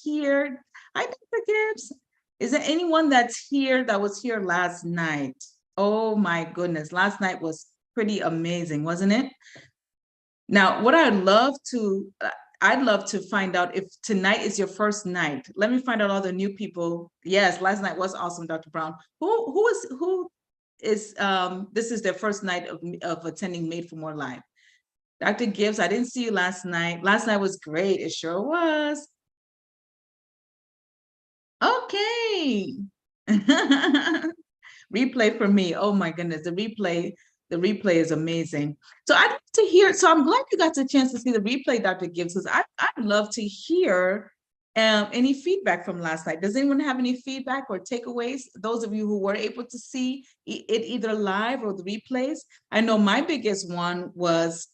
here. Hi, Dr. Gibbs. Is there anyone that's here that was here last night? Oh my goodness, last night was pretty amazing, wasn't it? Now, what I'd love to find out if tonight is your first night. Let me find out all the new people. Yes, last night was awesome, Dr. Brown. Who is this is their first night of attending Made for More Live? Dr. Gibbs, I didn't see you last night. Last night was great. It sure was. Okay. Replay for me. Oh my goodness, the replay is amazing. So I'd love to hear. So I'm glad you got the chance to see the replay, Dr. Gibbs, because I'd love to hear any feedback from last night. Does anyone have any feedback or takeaways? Those of you who were able to see it either live or the replays. I know my biggest one was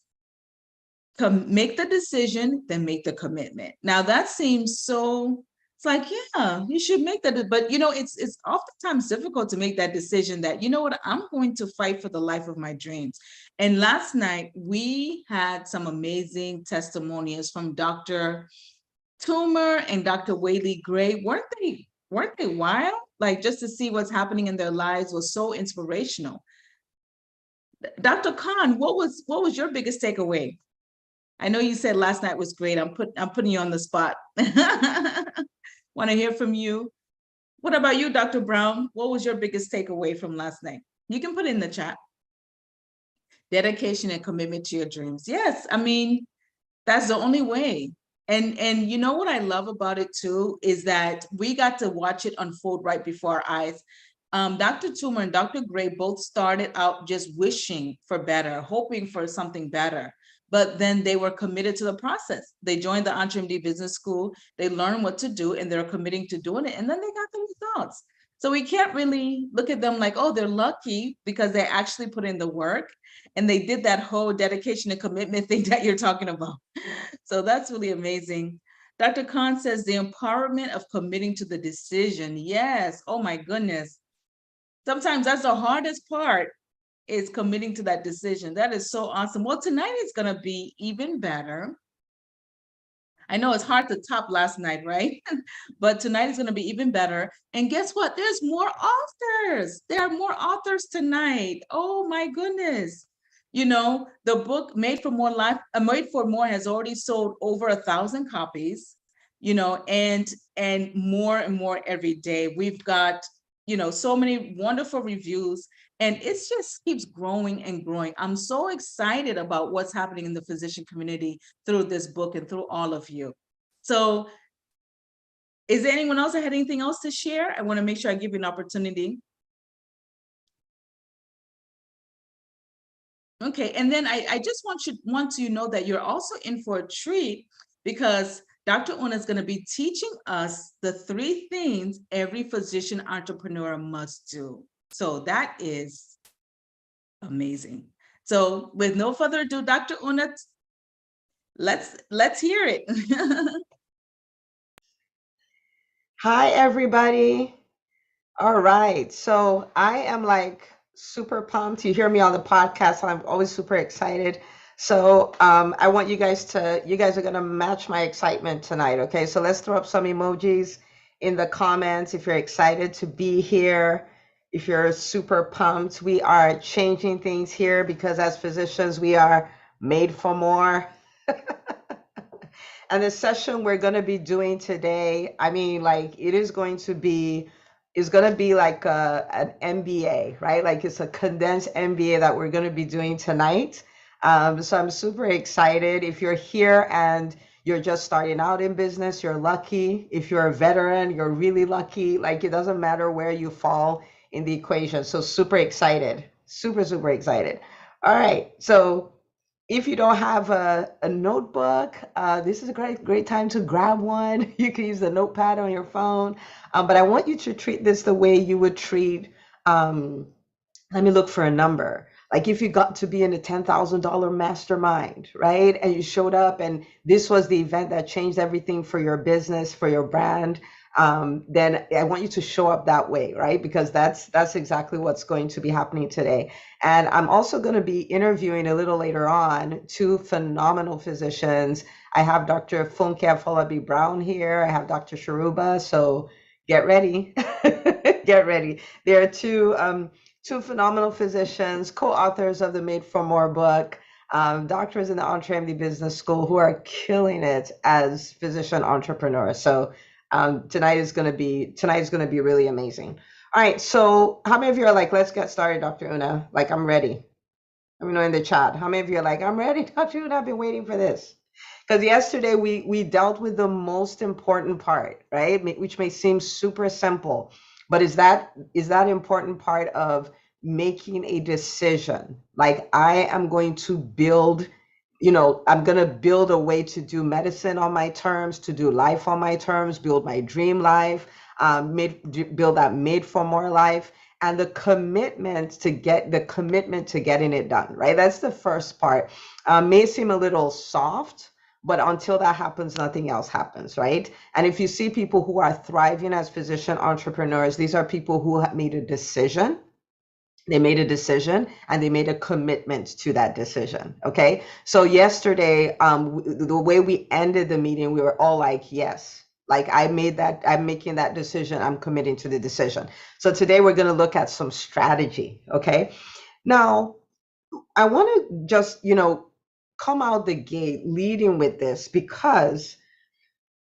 to make the decision, then make the commitment. Now that seems so, it's like, yeah, you should make that, but you know, it's oftentimes difficult to make that decision that, you know what, I'm going to fight for the life of my dreams. And last night we had some amazing testimonials from Dr. Toomer and Dr. Whaley Gray. Weren't they wild? Like, just to see what's happening in their lives was so inspirational. Dr. Khan, what was your biggest takeaway? I know you said last night was great. I'm putting you on the spot. Want to hear from you. What about you, Dr. Brown? What was your biggest takeaway from last night? You can put it in the chat. Dedication and commitment to your dreams. Yes, I mean, that's the only way. And you know what I love about it too is that we got to watch it unfold right before our eyes. Dr. Toomer and Dr. Gray both started out just wishing for better, hoping for something better. But then they were committed to the process. They joined the EntreMD Business School. They learned what to do and they're committing to doing it. And then they got the results. So we can't really look at them like, oh, they're lucky, because they actually put in the work and they did that whole dedication and commitment thing that you're talking about. So that's really amazing. Dr. Khan says the empowerment of committing to the decision. Yes. Oh my goodness. Sometimes that's the hardest part, is committing to that decision. That is so awesome. Well, tonight is going to be even better. I know it's hard to top last night, right? But tonight is going to be even better. And guess what? There's more authors. There are more authors tonight. Oh my goodness. You know, the book Made for More Life, Made for More has already sold over 1,000 copies, you know, and more every day. We've got, you know, so many wonderful reviews, and it just keeps growing and growing. I'm so excited about what's happening in the physician community through this book and through all of you. So is there anyone else that had anything else to share? I want to make sure I give you an opportunity. Okay, and then I just want you to know that you're also in for a treat, because Dr. Una is going to be teaching us the 3 things every physician entrepreneur must do. So that is amazing. So with no further ado, Dr. Una, let's hear it. Hi, everybody. All right. So I am like super pumped. You hear me on the podcast, and I'm always super excited. So I want you guys are going to match my excitement tonight. Okay. So let's throw up some emojis in the comments if you're excited to be here. If you're super pumped, we are changing things here because as physicians, we are made for more. And the session we're going to be doing today, I mean, like it's going to be like an MBA, right? Like it's a condensed MBA that we're going to be doing tonight. So I'm super excited. If you're here and you're just starting out in business, you're lucky. If you're a veteran, you're really lucky. Like it doesn't matter where you fall in the equation. So super excited, super excited. All right. So if you don't have a notebook, this is a great time to grab one. You can use the notepad on your phone. But I want you to treat this the way you would treat, let me look for a number. Like if you got to be in a $10,000 mastermind, right? And you showed up and this was the event that changed everything for your business, for your brand. then I want you to show up that way, right? Because that's exactly what's going to be happening today. And I'm also going to be interviewing a little later on two phenomenal physicians. I have Dr. Funke Afolabi Brown here. I have Dr. Sharuba. So get ready. Get ready. There are two phenomenal physicians, co-authors of the Made for More book, doctors in the EntreMD Business School who are killing it as physician entrepreneurs. So tonight is going to be really amazing. All right. So how many of you are like, let's get started, Dr. Una? Like, I'm ready. Let me know in the chat. How many of you are like, I'm ready, Dr. Una? I've been waiting for this. Because yesterday we dealt with the most important part, right? Which may seem super simple, but is that important part of making a decision? Like, I am going to build, I'm going to build a way to do medicine on my terms, to do life on my terms, build my dream life, build that made for more life, and the commitment to getting it done, right? That's the first part. May seem a little soft, but until that happens, nothing else happens, right? And if you see people who are thriving as physician entrepreneurs, these are people who have made a decision. They made a decision and they made a commitment to that decision. Okay. So yesterday, the way we ended the meeting, we were all like, yes, like I'm making that decision. I'm committing to the decision. So today we're going to look at some strategy. Okay. Now, I want to just, come out the gate leading with this, because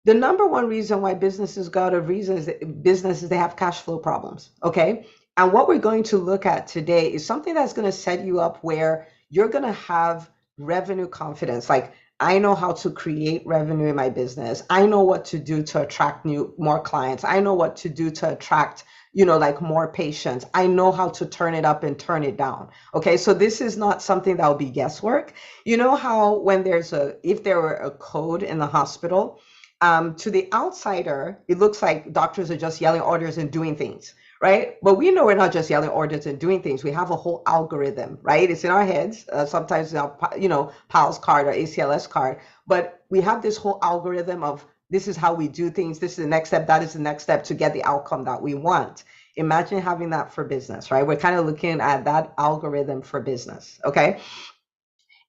the number one reason why businesses go out of business is they have cash flow problems. Okay. And what we're going to look at today is something that's going to set you up where you're going to have revenue confidence. Like, I know how to create revenue in my business. I know what to do to attract more clients. I know what to do to attract, like more patients. I know how to turn it up and turn it down. Okay. So this is not something that will be guesswork. You know how when if there were a code in the hospital, to the outsider, it looks like doctors are just yelling orders and doing things, right? But we know we're not just yelling orders and doing things. We have a whole algorithm, right? It's in our heads, sometimes in our, PALS card or ACLS card, but we have this whole algorithm of this is how we do things. This is the next step. That is the next step to get the outcome that we want. Imagine having that for business, right? We're kind of looking at that algorithm for business, okay?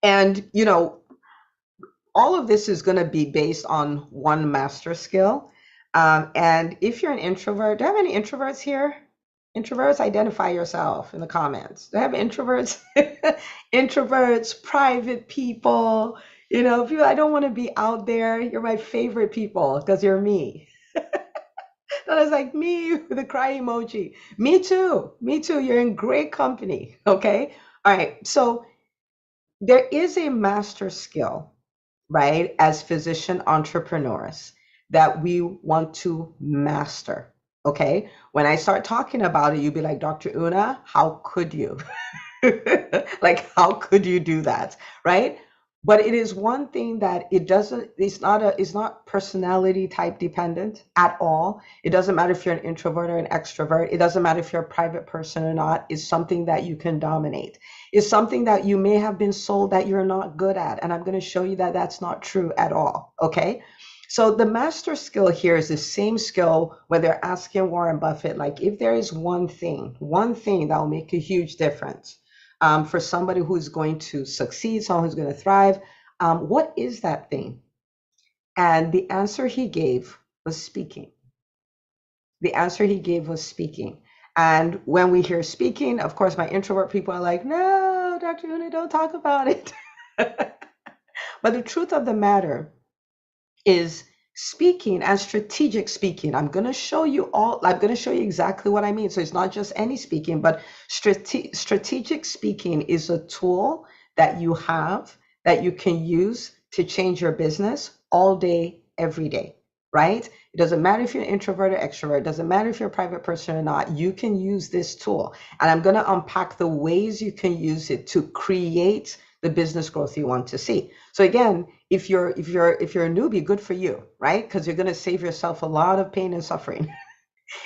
And, all of this is going to be based on one master skill. And if you're an introvert, do I have any introverts here? Introverts, identify yourself in the comments. Do I have introverts? Introverts, private people, people, I don't want to be out there. You're my favorite people because you're me. That is like me with a cry emoji. Me too. Me too. You're in great company. Okay. All right. So there is a master skill, right, as physician entrepreneurs that we want to master. Okay. When I start talking about it, you'll be like, Dr. Una, how could you? Like, how could you do that? Right. But it is one thing that it's not personality type dependent at all. It doesn't matter if you're an introvert or an extrovert. It doesn't matter if you're a private person or not. It's something that you can dominate. It's something that you may have been sold that you're not good at. And I'm going to show you that that's not true at all. Okay. So the master skill here is the same skill when they're asking Warren Buffett, like, if there is one thing that will make a huge difference for somebody who's going to succeed, someone who's going to thrive, what is that thing? And the answer he gave was speaking. The answer he gave was speaking. And when we hear speaking, of course, my introvert people are like, no, Dr. Una, don't talk about it. But the truth of the matter is speaking and strategic speaking. I'm going to show you exactly what I mean. So it's not just any speaking, but strategic speaking is a tool that you have that you can use to change your business all day, every day, right? It doesn't matter if you're an introvert or extrovert. It doesn't matter if you're a private person or not. You can use this tool. And I'm going to unpack the ways you can use it to create the business growth you want to see. So again, if you're a newbie, good for you, right? Because you're going to save yourself a lot of pain and suffering.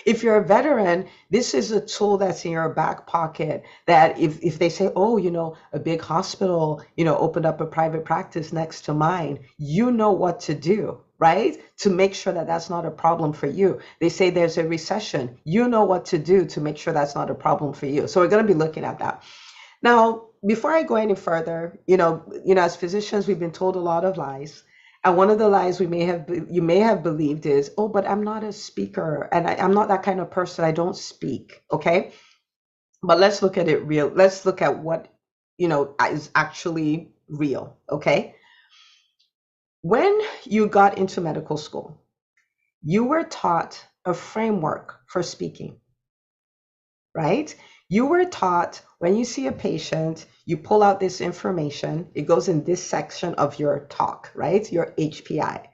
If you're a veteran, this is a tool that's in your back pocket that if they say, oh, a big hospital, opened up a private practice next to mine, you know what to do, right? To make sure that that's not a problem for you. They say there's a recession. You know what to do to make sure that's not a problem for you. So we're going to be looking at that. Now, before I go any further, as physicians, we've been told a lot of lies. And one of the lies you may have believed is, oh, but I'm not a speaker and I'm not that kind of person. I don't speak. Okay. But let's look at it real. Let's look at what, is actually real. Okay. When you got into medical school, you were taught a framework for speaking, right? You were taught when you see a patient, you pull out this information, it goes in this section of your talk, right? Your HPI.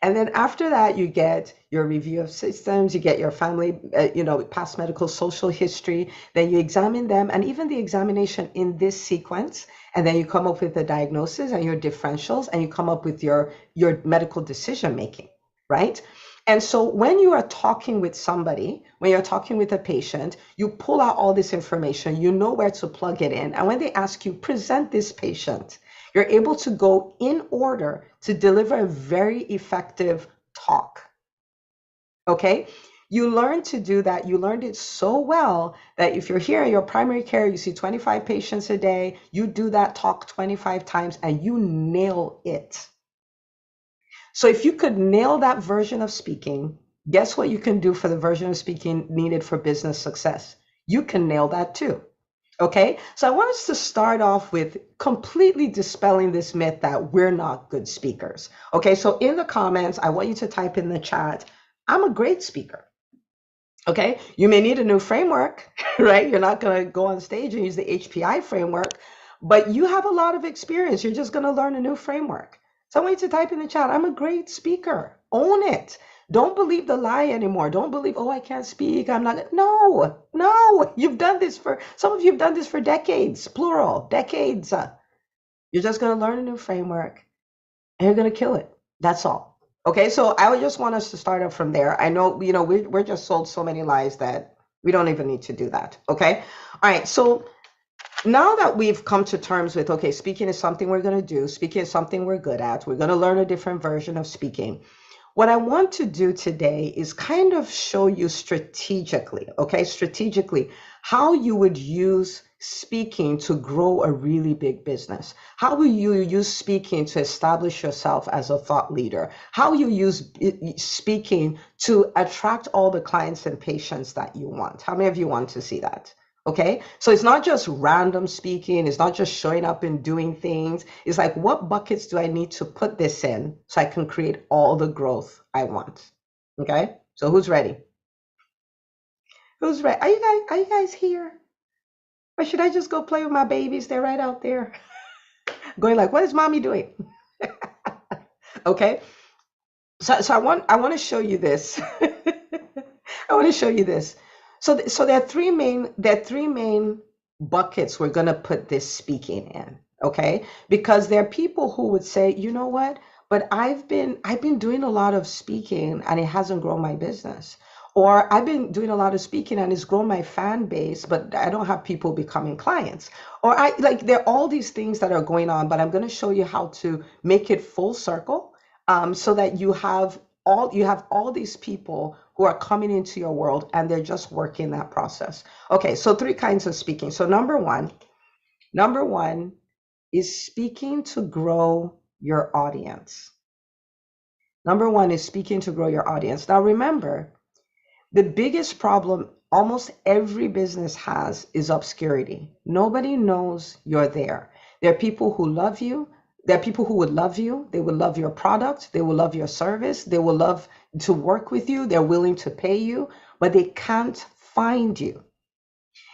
And then after that, you get your review of systems, you get your family, past medical social history, then you examine them, and even the examination in this sequence, and then you come up with the diagnosis and your differentials, and you come up with your medical decision making, right? And so when you are talking with somebody, when you're talking with a patient, you pull out all this information, you know where to plug it in. And when they ask you, present this patient, you're able to go in order to deliver a very effective talk. Okay? You learn to do that. You learned it so well that if you're here in your primary care, you see 25 patients a day, you do that talk 25 times and you nail it. So if you could nail that version of speaking, guess what you can do for the version of speaking needed for business success? You can nail that too. Okay, so I want us to start off with completely dispelling this myth that we're not good speakers. Okay, so in the comments, I want you to type in the chat, I'm a great speaker. Okay, you may need a new framework, right? You're not going to go on stage and use the HPI framework, but you have a lot of experience. You're just going to learn a new framework. So I want you to type in the chat, I'm a great speaker. Own it. Don't believe the lie anymore. Don't believe, oh, I can't speak. I'm not. No. You've done this some of you have done this for decades, plural, decades. You're just going to learn a new framework and you're going to kill it. That's all. Okay, so I just want us to start up from there. I know, we're just sold so many lies that we don't even need to do that. Okay. All right. So now that we've come to terms with, okay, speaking is something we're going to do, speaking is something we're good at, we're going to learn a different version of speaking. What I want to do today is kind of show you strategically, how you would use speaking to grow a really big business. How will you use speaking to establish yourself as a thought leader? How you use speaking to attract all the clients and patients that you want? How many of you want to see that? Okay, so it's not just random speaking. It's not just showing up and doing things. It's like, what buckets do I need to put this in so I can create all the growth I want? Okay, so who's ready? Who's ready? Are you guys here? Or should I just go play with my babies? They're right out there. Going like, what is mommy doing? Okay, so I want to show you this. I want to show you this. So there are three main buckets we're going to put this speaking in, okay? Because there are people who would say, you know what? But I've been doing a lot of speaking and it hasn't grown my business. Or I've been doing a lot of speaking and it's grown my fan base, but I don't have people becoming clients. Or there are all these things that are going on, but I'm going to show you how to make it full circle, so that you have all these people who are coming into your world and they're just working that process. Okay, so three kinds of speaking. So number one is speaking to grow your audience. Number one is speaking to grow your audience. Now remember, the biggest problem almost every business has is obscurity. Nobody knows you're there. There are people who love you. There are people who would love you. They would love your product. They will love your service. They will love to work with you. They're willing to pay you, but they can't find you.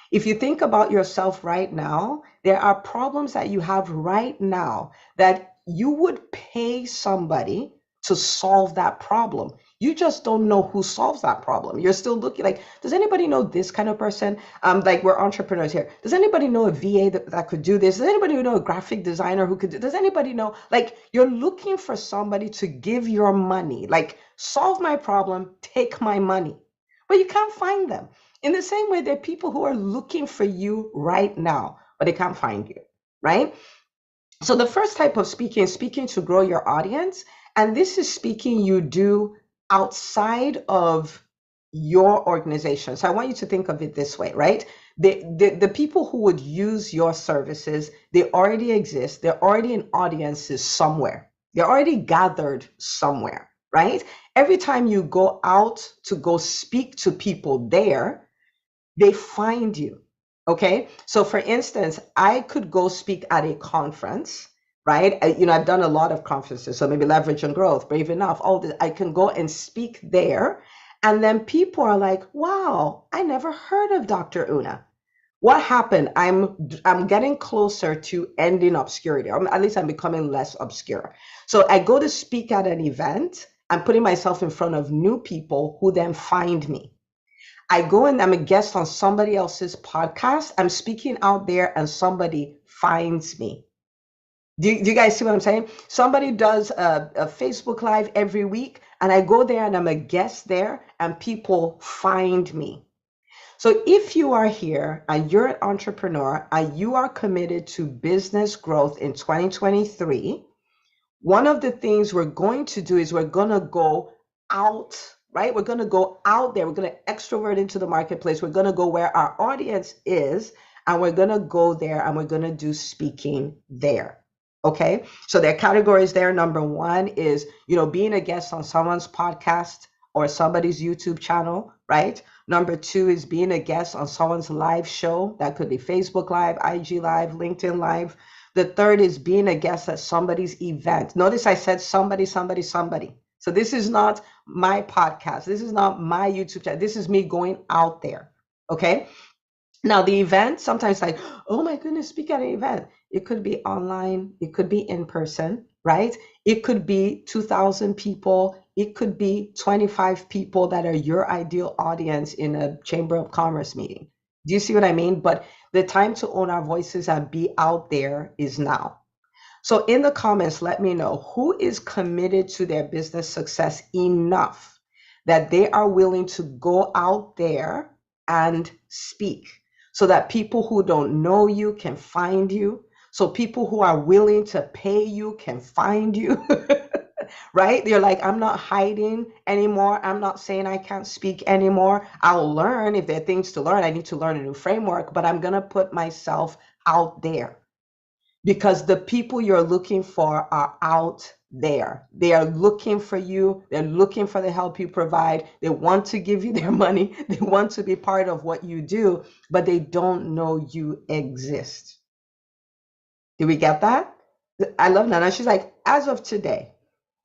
If you think about yourself right now, there are problems that you have right now that you would pay somebody to solve that problem. You just don't know who solves that problem. You're still looking like, does anybody know this kind of person? Like we're entrepreneurs here. Does anybody know a VA that could do this? Does anybody know a graphic designer who could do? Does anybody know? Like you're looking for somebody to give your money, like solve my problem, take my money, but you can't find them. In the same way, there are people who are looking for you right now, but they can't find you, right? So the first type of speaking is speaking to grow your audience. And this is speaking you do outside of your organization. So I want you to think of it this way, right? The people who would use your services, they already exist. They're already in audiences somewhere. They're already gathered somewhere, right? Every time you go out to go speak to people there, they find you. Okay. So for instance, I could go speak at a conference, right? I've done a lot of conferences. So maybe Leverage and Growth, Brave Enough, all this. I can go and speak there. And then people are like, wow, I never heard of Dr. Una. What happened? I'm getting closer to ending obscurity, or at least I'm becoming less obscure. So I go to speak at an event. I'm putting myself in front of new people who then find me. I go and I'm a guest on somebody else's podcast. I'm speaking out there and somebody finds me. Do you guys see what I'm saying? Somebody does a Facebook Live every week, and I go there and I'm a guest there, and people find me. So if you are here and you're an entrepreneur and you are committed to business growth in 2023, one of the things we're going to do is we're going to go out, right? We're going to go out there. We're going to extrovert into the marketplace. We're going to go where our audience is, and we're going to go there and we're going to do speaking there. Okay. So there are categories there. Number one is, being a guest on someone's podcast or somebody's YouTube channel, right? Number two is being a guest on someone's live show. That could be Facebook Live, IG Live, LinkedIn Live. The third is being a guest at somebody's event. Notice I said somebody, somebody, somebody. So this is not my podcast. This is not my YouTube channel. This is me going out there. Okay. Now the event, sometimes like, oh my goodness, speak at an event. It could be online. It could be in person, right? It could be 2,000 people. It could be 25 people that are your ideal audience in a Chamber of Commerce meeting. Do you see what I mean? But the time to own our voices and be out there is now. So in the comments, let me know who is committed to their business success enough that they are willing to go out there and speak so that people who don't know you can find you. So people who are willing to pay you can find you. Right? They're like, I'm not hiding anymore. I'm not saying I can't speak anymore. I'll learn if there are things to learn. I need to learn a new framework, but I'm going to put myself out there because the people you're looking for are out there. They are looking for you. They're looking for the help you provide. They want to give you their money. They want to be part of what you do, but they don't know you exist. Did we get that? I love Nana. She's like, as of today.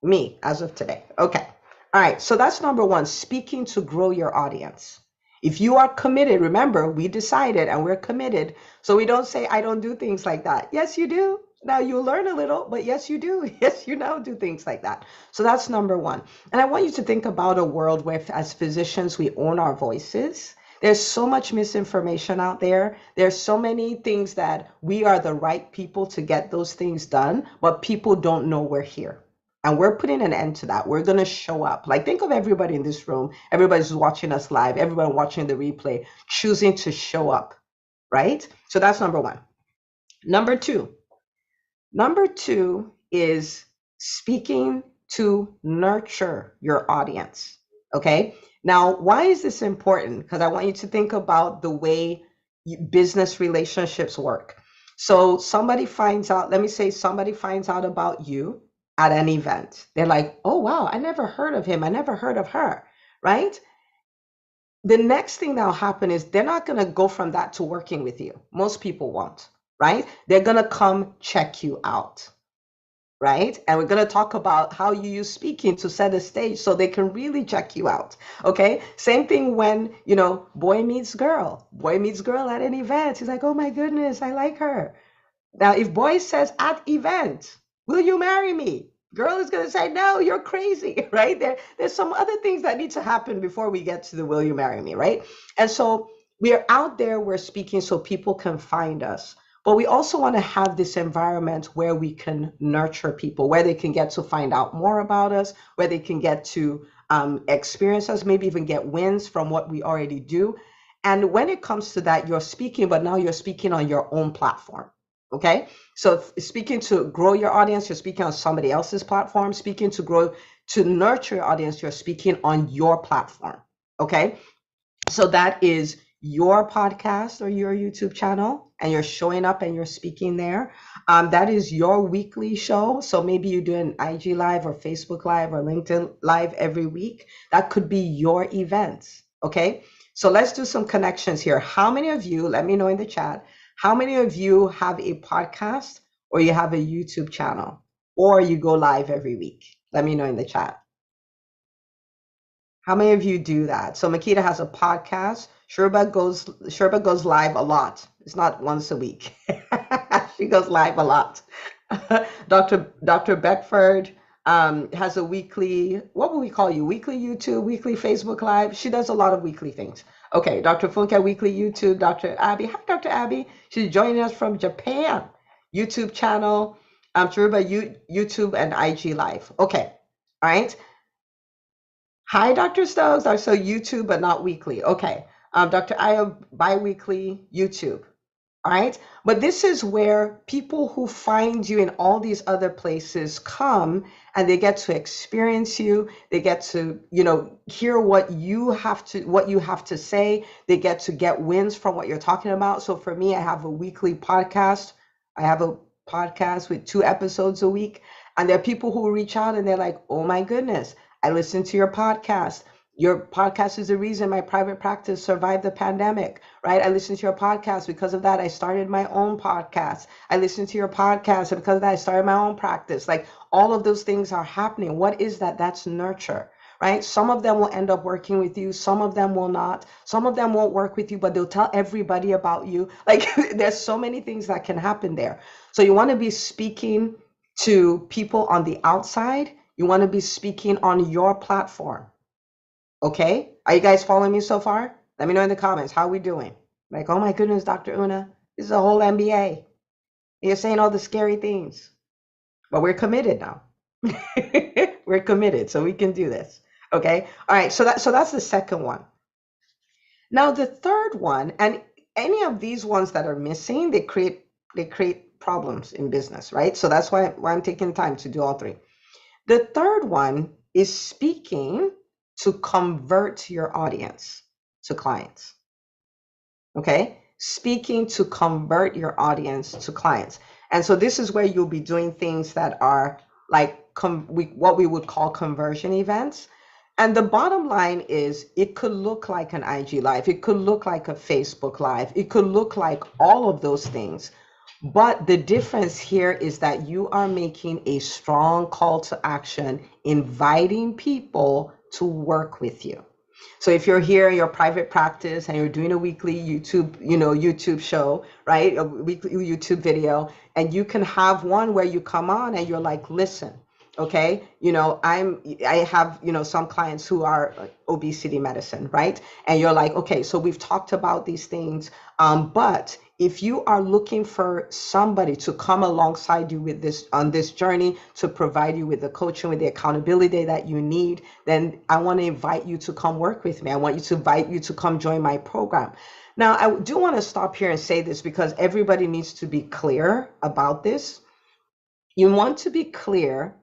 Me, as of today. Okay. All right. So that's number one, speaking to grow your audience. If you are committed, remember, we decided and we're committed. So we don't say, I don't do things like that. Yes, you do. Now you learn a little, but yes, you do. Yes, you now do things like that. So that's number one. And I want you to think about a world where as physicians, we own our voices. There's so much misinformation out there. There's so many things that we are the right people to get those things done, but people don't know we're here. And we're putting an end to that. We're going to show up. Like, think of everybody in this room, everybody's watching us live, everybody watching the replay, choosing to show up, right? So that's number one. Number two is speaking to nurture your audience. Okay. Now, why is this important? Because I want you to think about the way business relationships work. So somebody finds out, let me say somebody finds out about you at an event. They're like, oh, wow, I never heard of him. I never heard of her, right? The next thing that'll happen is they're not going to go from that to working with you. Most people won't, right? They're going to come check you out, right? And we're going to talk about how you use speaking to set a stage so they can really check you out. Okay. Same thing when, boy meets girl at an event. He's like, oh my goodness, I like her. Now, if boy says at event, will you marry me? Girl is going to say, no, you're crazy, right? There's some other things that need to happen before we get to the will you marry me, right? And so we are out there, we're speaking so people can find us. But we also want to have this environment where we can nurture people, where they can get to find out more about us, where they can get to experience us, maybe even get wins from what we already do. And when it comes to that, you're speaking, but now you're speaking on your own platform. Okay. So speaking to grow your audience, you're speaking on somebody else's platform. Speaking to grow, to nurture your audience, you're speaking on your platform. Okay. So that is your podcast or your YouTube channel, and you're showing up and you're speaking there. That is your weekly show. So maybe you do an IG live or Facebook live or LinkedIn live every week. That could be your events. Okay. So let's do some connections here. How many of you, let me know in the chat, how many of you have a podcast or you have a YouTube channel or you go live every week? Let me know in the chat. How many of you do that? So Makita has a podcast. Sherba goes live a lot. It's not once a week. She goes live a lot. Dr. Beckford has a weekly, what would we call you? Weekly YouTube, weekly Facebook Live. She does a lot of weekly things. Okay, Dr. Funke, weekly YouTube. Dr. Abby, hi, Dr. Abby. She's joining us from Japan. YouTube channel. Sherba, YouTube and IG Live. Okay, all right. Hi, Dr. Stokes. So YouTube, but not weekly. Okay. Dr. Ayo, bi-weekly YouTube. All right. But this is where people who find you in all these other places come and they get to experience you. They get to, hear what you have to say. They get wins from what you're talking about. So for me, I have a weekly podcast. I have a podcast with 2 episodes a week. And there are people who reach out and they're like, oh my goodness, I listened to your podcast. Your podcast is the reason my private practice survived the pandemic, right? I listened to your podcast. Because of that, I started my own podcast. I listened to your podcast, and because of that, I started my own practice. Like, all of those things are happening. What is that? That's nurture, right? Some of them will end up working with you. Some of them will not. Some of them won't work with you, but they'll tell everybody about you. Like, there's so many things that can happen there. So you want to be speaking to people on the outside. You want to be speaking on your platform. Okay, are you guys following me so far? Let me know in the comments. How are we doing? Like, oh my goodness, Dr. Una, this is a whole MBA. You're saying all the scary things, but we're committed now. We're committed, so we can do this. Okay, all right. So that's the second one. Now the third one, and any of these ones that are missing, they create problems in business, right? So that's why I'm taking time to do all 3. The third one is speaking to convert your audience to clients. Okay? Speaking to convert your audience to clients. And so this is where you'll be doing things that are like what we would call conversion events. And the bottom line is, it could look like an IG live. It could look like a Facebook live. It could look like all of those things. But the difference here is that you are making a strong call to action, inviting people to work with you. So if you're here in your private practice and you're doing a weekly YouTube show, right? A weekly YouTube video, and you can have one where you come on and you're like, listen, okay, I have, some clients who are obesity medicine, right? And you're like, okay, so we've talked about these things, but if you are looking for somebody to come alongside you with this on this journey, to provide you with the coaching, with the accountability that you need, then I want to invite you to come work with me. I want to invite you to come join my program. Now, I do want to stop here and say this because everybody needs to be clear about this. You want to be clear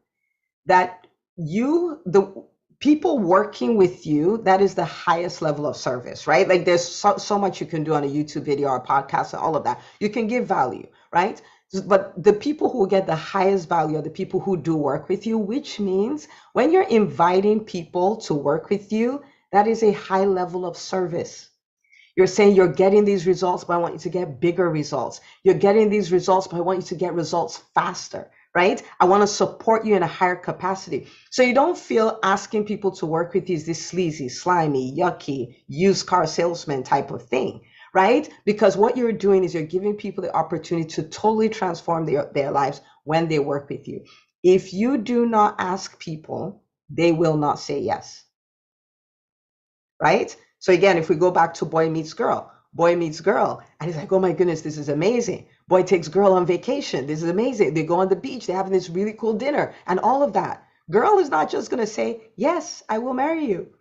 that the people working with you, that is the highest level of service, right? Like, there's so much you can do on a YouTube video or a podcast and all of that. You can give value, right? But the people who get the highest value are the people who do work with you, which means when you're inviting people to work with you, that is a high level of service. You're saying, you're getting these results, but I want you to get bigger results. You're getting these results, but I want you to get results faster, right? I want to support you in a higher capacity. So you don't feel asking people to work with you is this sleazy, slimy, yucky, used car salesman type of thing, right? Because what you're doing is you're giving people the opportunity to totally transform their lives when they work with you. If you do not ask people, they will not say yes, right? So again, if we go back to boy meets girl, and he's like, oh my goodness, this is amazing. Boy takes girl on vacation. This is amazing. They go on the beach. They're having this really cool dinner and all of that. Girl is not just going to say, yes, I will marry you,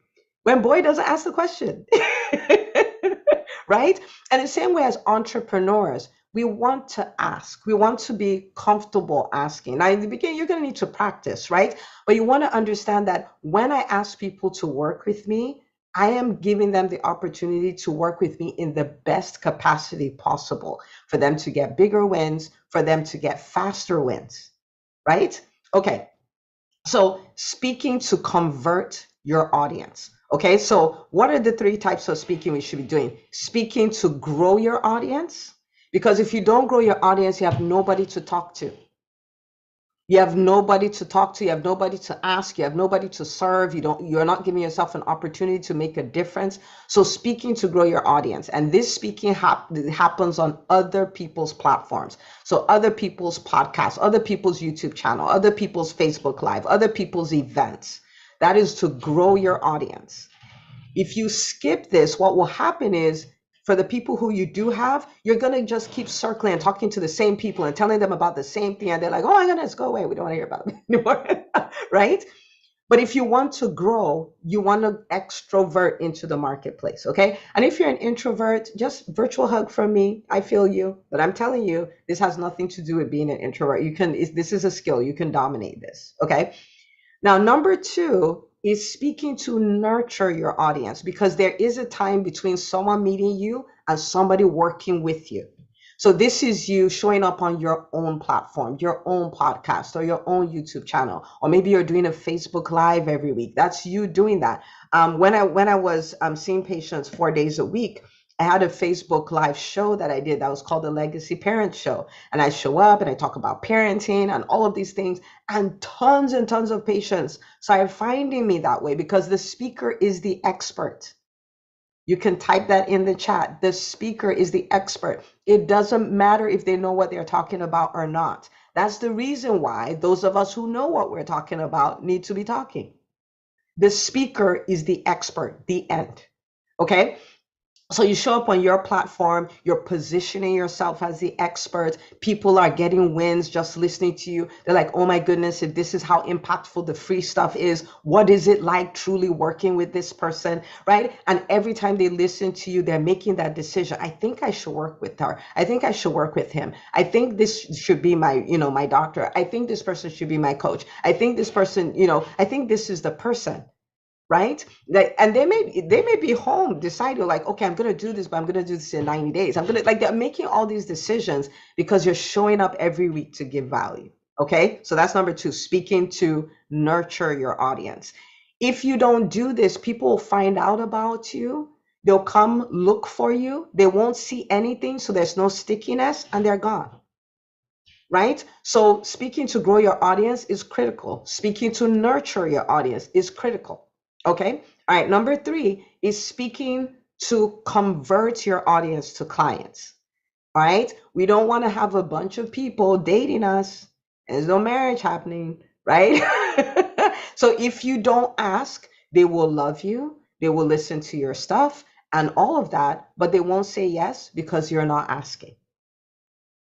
when boy doesn't ask the question, right? And the same way as entrepreneurs, we want to ask. We want to be comfortable asking. Now, in the beginning, you're going to need to practice, right? But you want to understand that when I ask people to work with me, I am giving them the opportunity to work with me in the best capacity possible for them to get bigger wins, for them to get faster wins, right? Okay. So speaking to convert your audience. Okay, so what are the three types of speaking we should be doing? Speaking to grow your audience, because if you don't grow your audience, you have nobody to talk to. You have nobody to talk to, you have nobody to ask, you have nobody to serve, you're not giving yourself an opportunity to make a difference. So speaking to grow your audience, and this speaking happens on other people's platforms. So other people's podcasts, other people's YouTube channel, other people's Facebook Live, other people's events. That is to grow your audience. If you skip this, what will happen is, for the people who you do have, you're going to just keep circling and talking to the same people and telling them about the same thing. And they're like, oh my goodness, go away. We don't want to hear about it anymore. Right? But if you want to grow, you want to extrovert into the marketplace. Okay. And if you're an introvert, just virtual hug from me. I feel you. But I'm telling you, this has nothing to do with being an introvert. This is a skill. You can dominate this. Okay. Now, number two is speaking to nurture your audience, because there is a time between someone meeting you and somebody working with you. So this is you showing up on your own platform, your own podcast, or your own YouTube channel, or maybe you're doing a Facebook Live every week. That's you doing that. When I was seeing patients 4 days a week, I had a Facebook Live show that I did that was called the Legacy Parent Show. And I show up and I talk about parenting and all of these things. And tons of patients started finding me that way, because the speaker is the expert. You can type that in the chat. The speaker is the expert. It doesn't matter if they know what they're talking about or not. That's the reason why those of us who know what we're talking about need to be talking. The speaker is the expert, the end. Okay? So you show up on your platform, you're positioning yourself as the expert. People are getting wins just listening to you. They're like, oh my goodness, if this is how impactful the free stuff is, what is it like truly working with this person, right? And every time they listen to you, they're making that decision. I think I should work with her. I think I should work with him. I think this should be my doctor. I think this person should be my coach. I think this person, I think this is the person. Right? And they may be home deciding like, okay, I'm going to do this, but I'm going to do this in 90 days. They're making all these decisions because you're showing up every week to give value. Okay. So that's number two, speaking to nurture your audience. If you don't do this, people will find out about you. They'll come look for you. They won't see anything. So there's no stickiness and they're gone. Right? So speaking to grow your audience is critical. Speaking to nurture your audience is critical. Okay. All right. Number three is speaking to convert your audience to clients. All right. We don't want to have a bunch of people dating us. There's no marriage happening. Right. So if you don't ask, they will love you. They will listen to your stuff and all of that, but they won't say yes because you're not asking.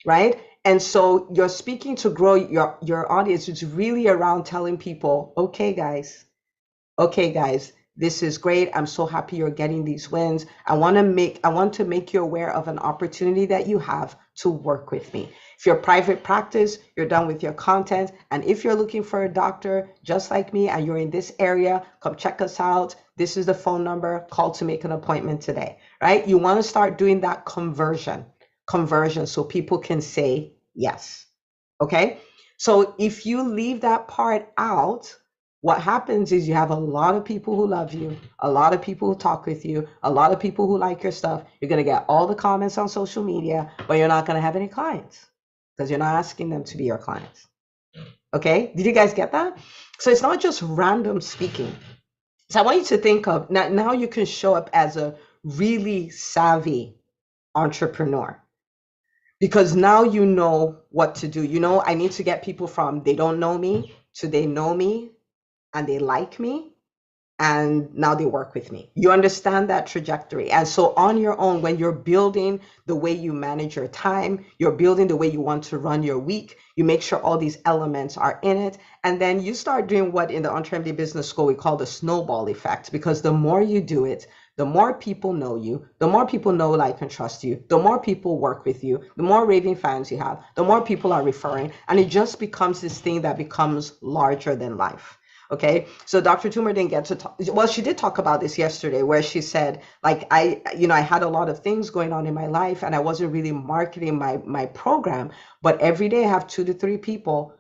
Right. And so you're speaking to grow your audience. It's really around telling people, okay, guys, this is great. I'm so happy you're getting these wins. I want to make you aware of an opportunity that you have to work with me. If you're private practice, you're done with your content. And if you're looking for a doctor just like me and you're in this area, come check us out. This is the phone number. Call to make an appointment today, right? You want to start doing that conversion so people can say yes. Okay. So if you leave that part out, what happens is you have a lot of people who love you, a lot of people who talk with you, a lot of people who like your stuff. You're going to get all the comments on social media, but you're not going to have any clients because you're not asking them to be your clients. Okay. Did you guys get that? So it's not just random speaking. So I want you to think of now you can show up as a really savvy entrepreneur. Because now you know what to do. I need to get people from they don't know me to they know me and they like me and now they work with me. You understand that trajectory. And so on your own, when you're building the way you manage your time, you're building the way you want to run your week, you make sure all these elements are in it. And then you start doing what in the EntreMD Business School we call the snowball effect, because the more you do it, the more people know you, the more people know, like, and trust you, the more people work with you, the more raving fans you have, the more people are referring, and it just becomes this thing that becomes larger than life. Okay, so Dr. Toomer didn't get to talk. Well, she did talk about this yesterday, where she said, like, I had a lot of things going on in my life, and I wasn't really marketing my program. But every day I have two to three people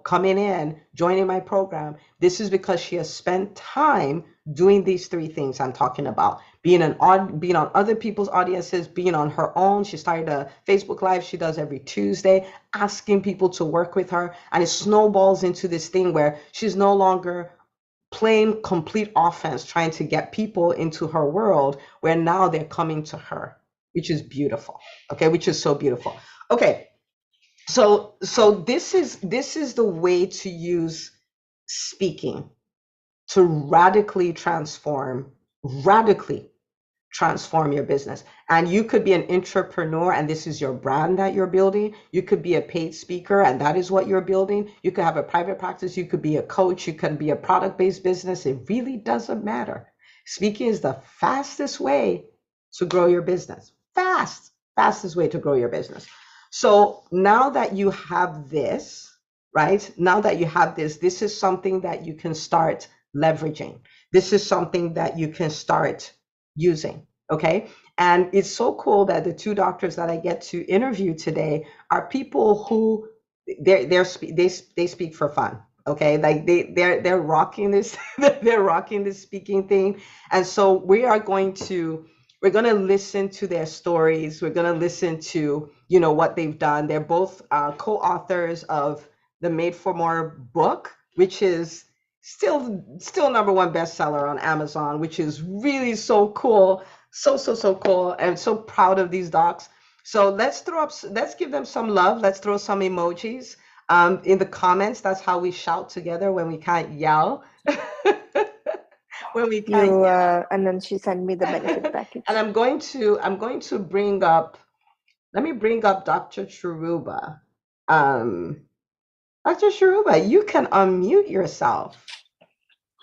coming in, joining my program. This is because she has spent time doing these three things I'm talking about: being on other people's audiences, being on her own. She started a Facebook Live she does every Tuesday, asking people to work with her, and it snowballs into this thing where she's no longer playing complete offense, trying to get people into her world, where now they're coming to her, which is beautiful. Okay, which is so beautiful. Okay, so this is the way to use speaking to radically transform your business. And you could be an entrepreneur and this is your brand that you're building. You could be a paid speaker and that is what you're building. You could have a private practice. You could be a coach. You could be a product-based business. It really doesn't matter. Speaking is the fastest way to grow your business. Fastest way to grow your business. So now that you have this, right? Now that you have this is something that you can start leveraging. This is something that you can start using. Okay. And it's so cool that the two doctors that I get to interview today are people who they speak for fun. Okay. Like they're rocking this, they're rocking this speaking thing. And so we're going to listen to their stories. We're going to listen to, what they've done. They're both co-authors of the Made for More book, which is still number one bestseller on Amazon, which is really so cool. So cool. And so proud of these docs. So let's give them some love. Let's throw some emojis in the comments. That's how we shout together when we can't yell. When we can't yell. And then she sent me the benefit package. And I'm going to bring up, let me bring up Dr. Chiruba. Dr. Chiruba, you can unmute yourself.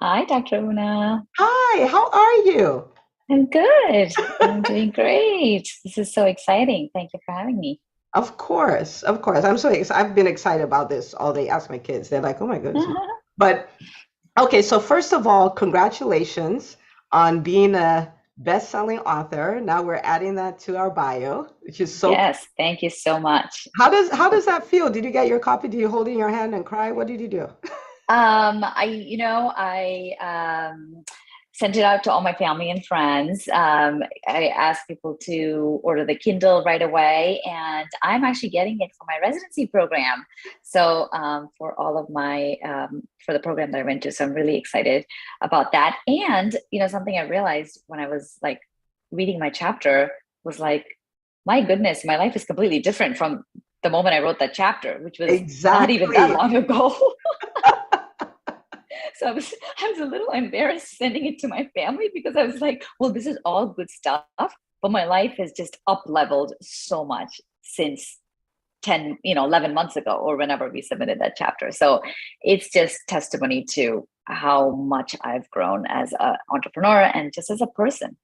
Hi, Dr. Una. Hi, how are you? I'm good. I'm doing great. This is so exciting. Thank you for having me. Of course. I'm so excited. I've been excited about this all day. Ask my kids. They're like, oh my goodness. But okay, so first of all, congratulations on being a best-selling author. Now we're adding that to our bio, which is so Yes, thank you so much. How does that feel? Did you get your copy? Did you hold it in your hand and cry? What did you do? I sent it out to all my family and friends. I asked people to order the Kindle right away, and I'm actually getting it for my residency program. So for all of my, for the program that I went to. So I'm really excited about that. And, something I realized when I was like reading my chapter was like, my goodness, my life is completely different from the moment I wrote that chapter, which was not even that long ago. So I was a little embarrassed sending it to my family because I was like, well, this is all good stuff, but my life has just up-leveled so much since 11 months ago or whenever we submitted that chapter. So it's just testimony to how much I've grown as an entrepreneur and just as a person.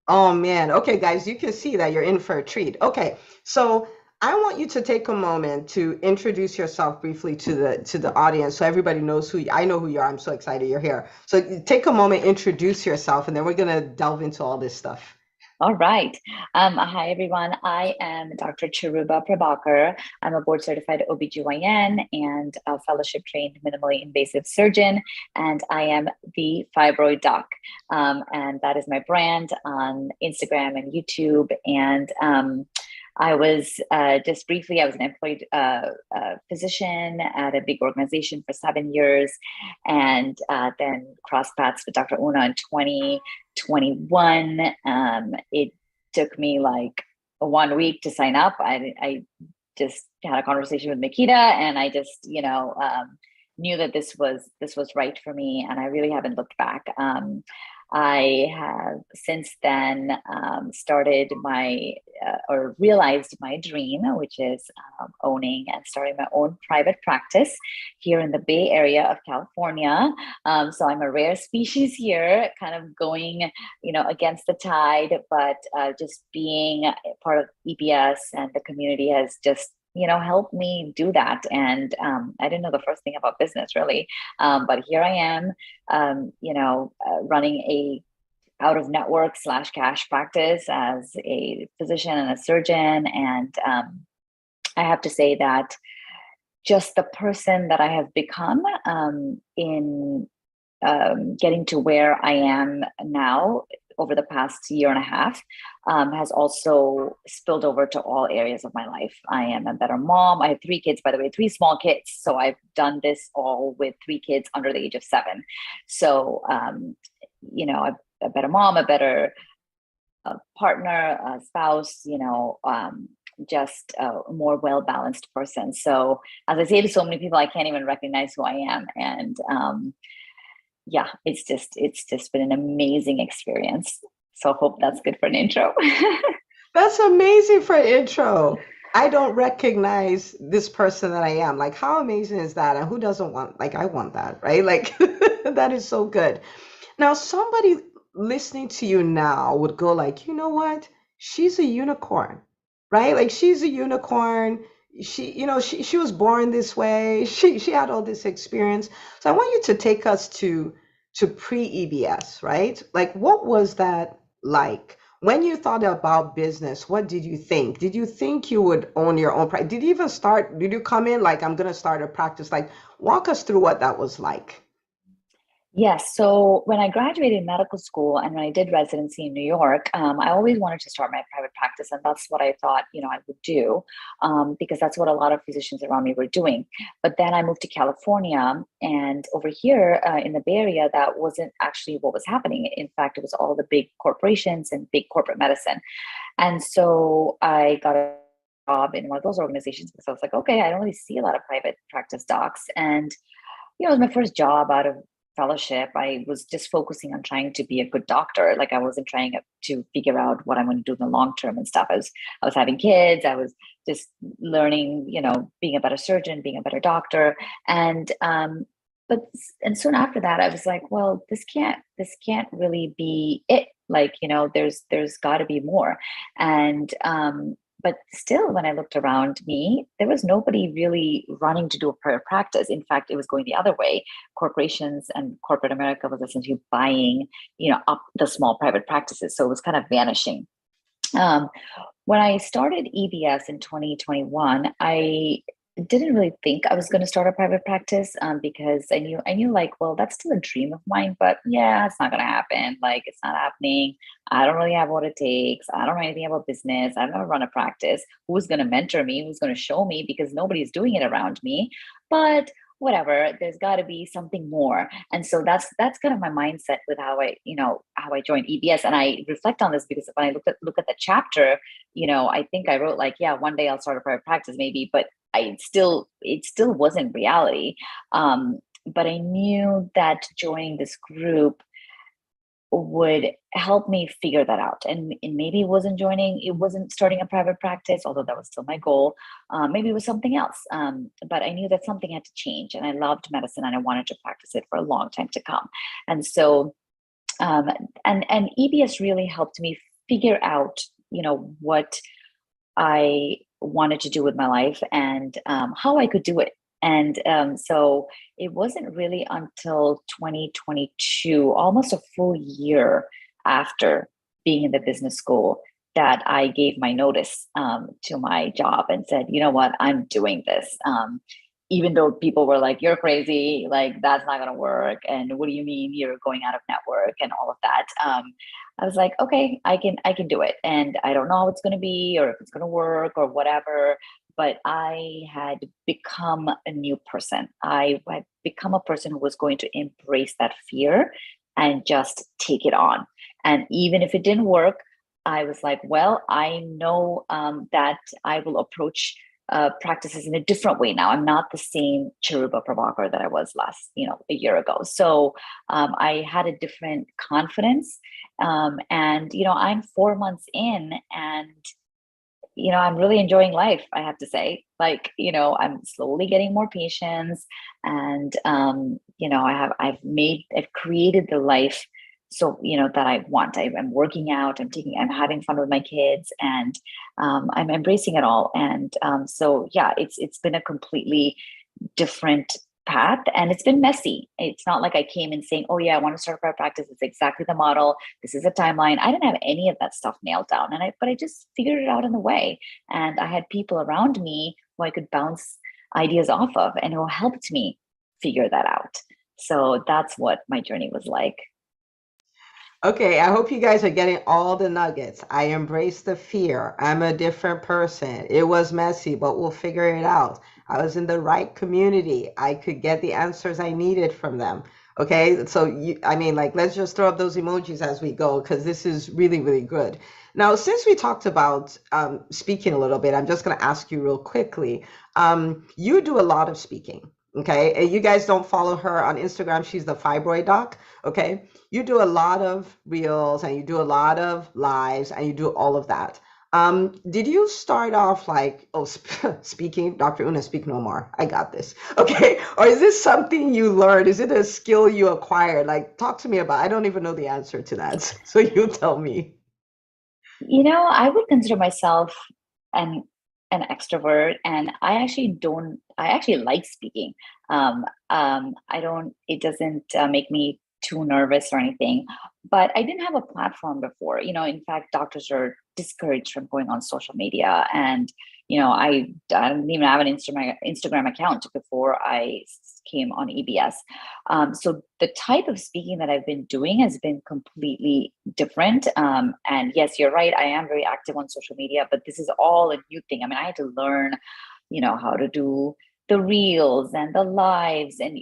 Oh man. Okay, guys, you can see that you're in for a treat. Okay, so I want you to take a moment to introduce yourself briefly to the audience so everybody knows I know who you are. I'm so excited you're here. So take a moment, introduce yourself, and then we're going to delve into all this stuff. All right. Hi, everyone. I am Dr. Chiruba Prabhakar. I'm a board certified OBGYN and a fellowship trained minimally invasive surgeon. And I am the Fibroid Doc. And that is my brand on Instagram and YouTube. And I was just briefly, I was an employed physician at a big organization for 7 years, and then crossed paths with Dr. Una in 2021. It took me like 1 week to sign up. I just had a conversation with Nikita, and I just, knew that this was right for me, and I really haven't looked back. I have since then started my or realized my dream, which is owning and starting my own private practice here in the Bay Area of California. So I'm a rare species here, kind of going, against the tide, but just being part of EBS and the community has just helped me do that. And I didn't know the first thing about business really, but here I am, running a out of network / cash practice as a physician and a surgeon. And I have to say that just the person that I have become in getting to where I am now over the past year and a half has also spilled over to all areas of my life. I am a better mom. I have 3 kids, by the way, 3 small kids. So I've done this all with 3 kids under the age of 7. So, a better mom, a better partner, a spouse, just a more well-balanced person. So as I say to so many people, I can't even recognize who I am. And yeah, it's just been an amazing experience. So I hope that's good for an intro. That's amazing for an intro. I don't recognize this person that I am. Like, how amazing is that? And who doesn't want, like, I want that, right? Like, that is so good. Now, somebody listening to you now would go like, you know what? She's a unicorn, right? Like, she's a unicorn. She was born this way. She had all this experience. So I want you to take us to pre-EBS, right? Like, what was that like? When you thought about business, what did you think? Did you think you would own your own practice? Did you come in like, I'm going to start a practice? Like, walk us through what that was like. Yes. So when I graduated medical school and when I did residency in New York, I always wanted to start my private practice. And that's what I thought, I would do, because that's what a lot of physicians around me were doing. But then I moved to California, and over here in the Bay Area, that wasn't actually what was happening. In fact, it was all the big corporations and big corporate medicine. And so I got a job in one of those organizations because I was like, okay, I don't really see a lot of private practice docs. And it was my first job out of fellowship. I was just focusing on trying to be a good doctor. Like, I wasn't trying to figure out what I'm going to do in the long term and stuff. I was having kids. I was just learning, being a better surgeon, being a better doctor. And soon after that, I was like, well, this can't really be it. Like, there's got to be more. And but still, when I looked around me, there was nobody really running to do a private practice. In fact, it was going the other way. Corporations and corporate America was essentially buying, up the small private practices. So it was kind of vanishing. When I started EBS in 2021, I didn't really think I was going to start a private practice because I knew like, well, that's still a dream of mine, but yeah, it's not going to happen. Like, it's not happening. I don't really have what it takes. I don't know anything about business. I've never run a practice. Who's going to mentor me? Who's going to show me? Because nobody's doing it around me. But whatever, there's got to be something more. And so that's kind of my mindset with how I joined EBS. And I reflect on this because when I look at the chapter, I think I wrote like, yeah, one day I'll start a private practice maybe, but it still wasn't reality. But I knew that joining this group would help me figure that out. And maybe it wasn't starting a private practice, although that was still my goal. Maybe it was something else. But I knew that something had to change, and I loved medicine and I wanted to practice it for a long time to come. And so, and EBS really helped me figure out, what I wanted to do with my life and how I could do it. And so it wasn't really until 2022, almost a full year after being in the business school, that I gave my notice to my job and said, you know what, I'm doing this. Even though people were like, you're crazy, like, that's not going to work. And what do you mean you're going out of network and all of that? I was like, okay, I can do it. And I don't know how it's going to be or if it's going to work or whatever, but I had become a new person. I had become a person who was going to embrace that fear and just take it on. And even if it didn't work, I was like, well, I know that I will approach practices in a different way now. I'm not the same Chiruba Prabhakar that I was last, a year ago. So I had a different confidence. And, I'm 4 months in, and I'm really enjoying life, I have to say. Like, I'm slowly getting more patients, and I've created the life so that I want. I'm working out, I'm having fun with my kids, and I'm embracing it all. And so yeah, it's been a completely different path, and it's been messy. It's not like I came in saying, oh yeah, I want to start a private practice, it's exactly the model, this is a timeline. I didn't have any of that stuff nailed down, but I just figured it out in the way. And I had people around me who I could bounce ideas off of, and who helped me figure that out. So that's what my journey was like. Okay, I hope you guys are getting all the nuggets. I embrace the fear. I'm a different person. It was messy, but we'll figure it out. I was in the right community. I could get the answers I needed from them. Okay, so let's just throw up those emojis as we go, because this is really, really good. Now, since we talked about speaking a little bit, I'm just going to ask you real quickly. You do a lot of speaking. Okay, and you guys don't follow her on Instagram. She's the fibroid doc. Okay, you do a lot of reels, and you do a lot of lives, and you do all of that. Did you start off like, oh, speaking, Dr. Una, speak no more, I got this. Okay, or is this something you learned? Is it a skill you acquired? Like, talk to me about, I don't even know the answer to that. So you tell me. I would consider myself an extrovert, and I actually like speaking. It doesn't make me too nervous or anything, but I didn't have a platform before. In fact, doctors are discouraged from going on social media, and I didn't even have an Instagram account before I came on EBS. So the type of speaking that I've been doing has been completely different. And yes, you're right, I am very active on social media, but this is all a new thing. I mean, I had to learn, how to do the reels and the lives, and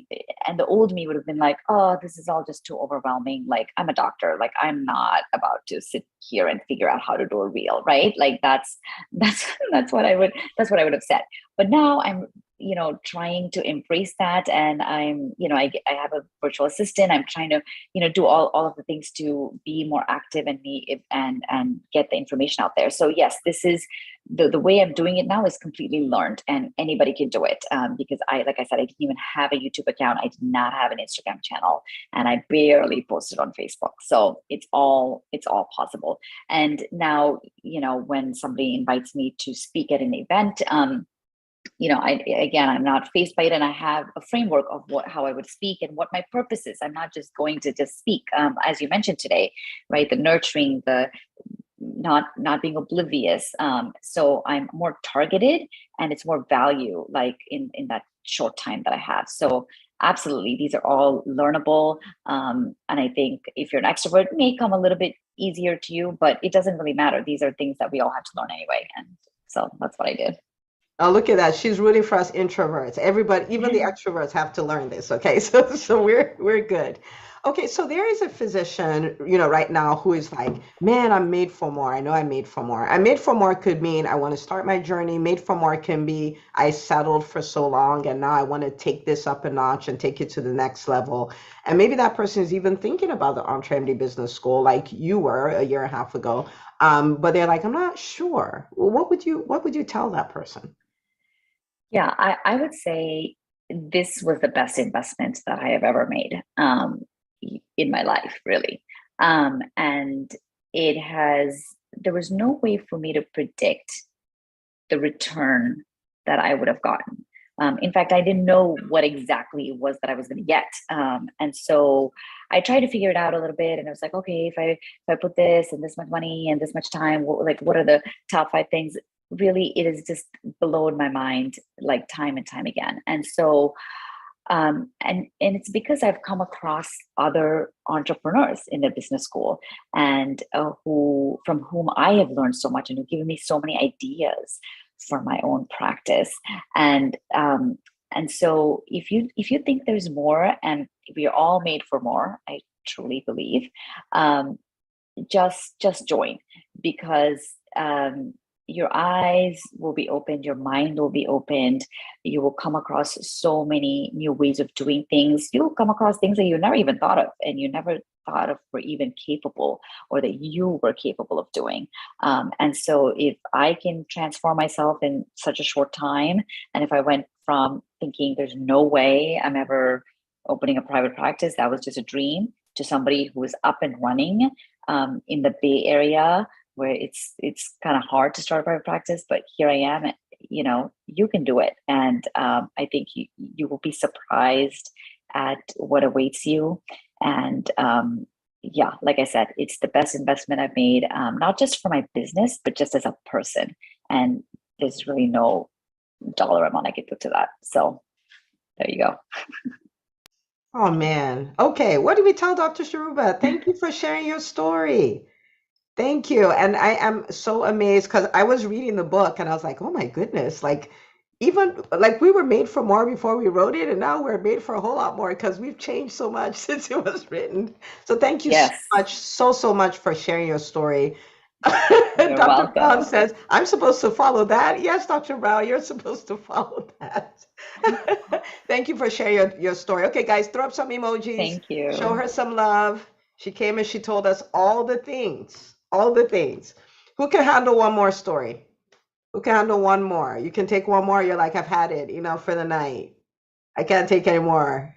the old me would have been like, oh, this is all just too overwhelming. Like, I'm a doctor, like I'm not about to sit here and figure out how to do a reel, right? Like that's what I would have said. But now I'm trying to embrace that, and I'm I have a virtual assistant. I'm trying to do all of the things to be more active and get the information out there. So yes, this is the way I'm doing it now is completely learned, and anybody can do it, because like I said, I didn't even have a YouTube account. I did not have an Instagram channel, and I barely posted on Facebook. So it's all possible. And now, when somebody invites me to speak at an event, I'm not faced by it, and I have a framework of how I would speak and what my purpose is. I'm not just going to just speak, as you mentioned today, right? The nurturing, the not being oblivious. So I'm more targeted, and it's more value, like in that short time that I have. So absolutely, these are all learnable. And I think if you're an extrovert, it may come a little bit easier to you, but it doesn't really matter. These are things that we all have to learn anyway. And so that's what I did. Oh, look at that. She's rooting for us introverts. Everybody, even the extroverts have to learn this. Okay. So we're good. Okay. So there is a physician, right now who is like, man, I'm made for more. I know I'm made for more. And made for more could mean I want to start my journey. Made for more can be I settled for so long, and now I want to take this up a notch and take it to the next level. And maybe that person is even thinking about the EntreMD business school like you were a year and a half ago. But they're like, I'm not sure. Well, what would you tell that person? Yeah, I would say this was the best investment that I have ever made in my life, really. And there was no way for me to predict the return that I would have gotten. In fact, I didn't know what exactly it was that I was going to get. And so I tried to figure it out a little bit, and I was like, okay, if I put this and this much money and this much time, what are the top 5 things? Really, it has just blown my mind, like time and time again. And so and it's because I've come across other entrepreneurs in the business school, and from whom I have learned so much, and who've given me so many ideas for my own practice. And so if you think there's more, and we are all made for more, I truly believe, just join, because your eyes will be opened, your mind will be opened. You will come across so many new ways of doing things. You'll come across things that you never even thought of, and you never thought of were even capable, or that you were capable of doing. And so if I can transform myself in such a short time, and if I went from thinking there's no way I'm ever opening a private practice, that was just a dream, to somebody who is up and running in the Bay Area, where it's kind of hard to start a private practice, but here I am. You know, you can do it, and I think you will be surprised at what awaits you. And yeah, like I said, it's the best investment I've made, not just for my business, but just as a person. And there's really no dollar amount I could put to that. So there you go. Oh man. Okay, what do we tell Dr. Sharuba? Thank you for sharing your story. Thank you. And I am so amazed because I was reading the book and I was like, oh my goodness, like even like we were made for more before we wrote it, and now we're made for a whole lot more because we've changed so much since it was written. So thank you so Yes, much, so much for sharing your story. you're Dr. Brown welcome. says, I'm supposed to follow that. Yes, Dr. Brown, you're supposed to follow that. Thank you for sharing your story. Okay, guys, throw up some emojis. Thank Show you. her some love. She came and she told us all the things, all the things. Who can handle one more story? Who can handle one more? You can take one more. You're like, I've had it, for the night. I can't take any more.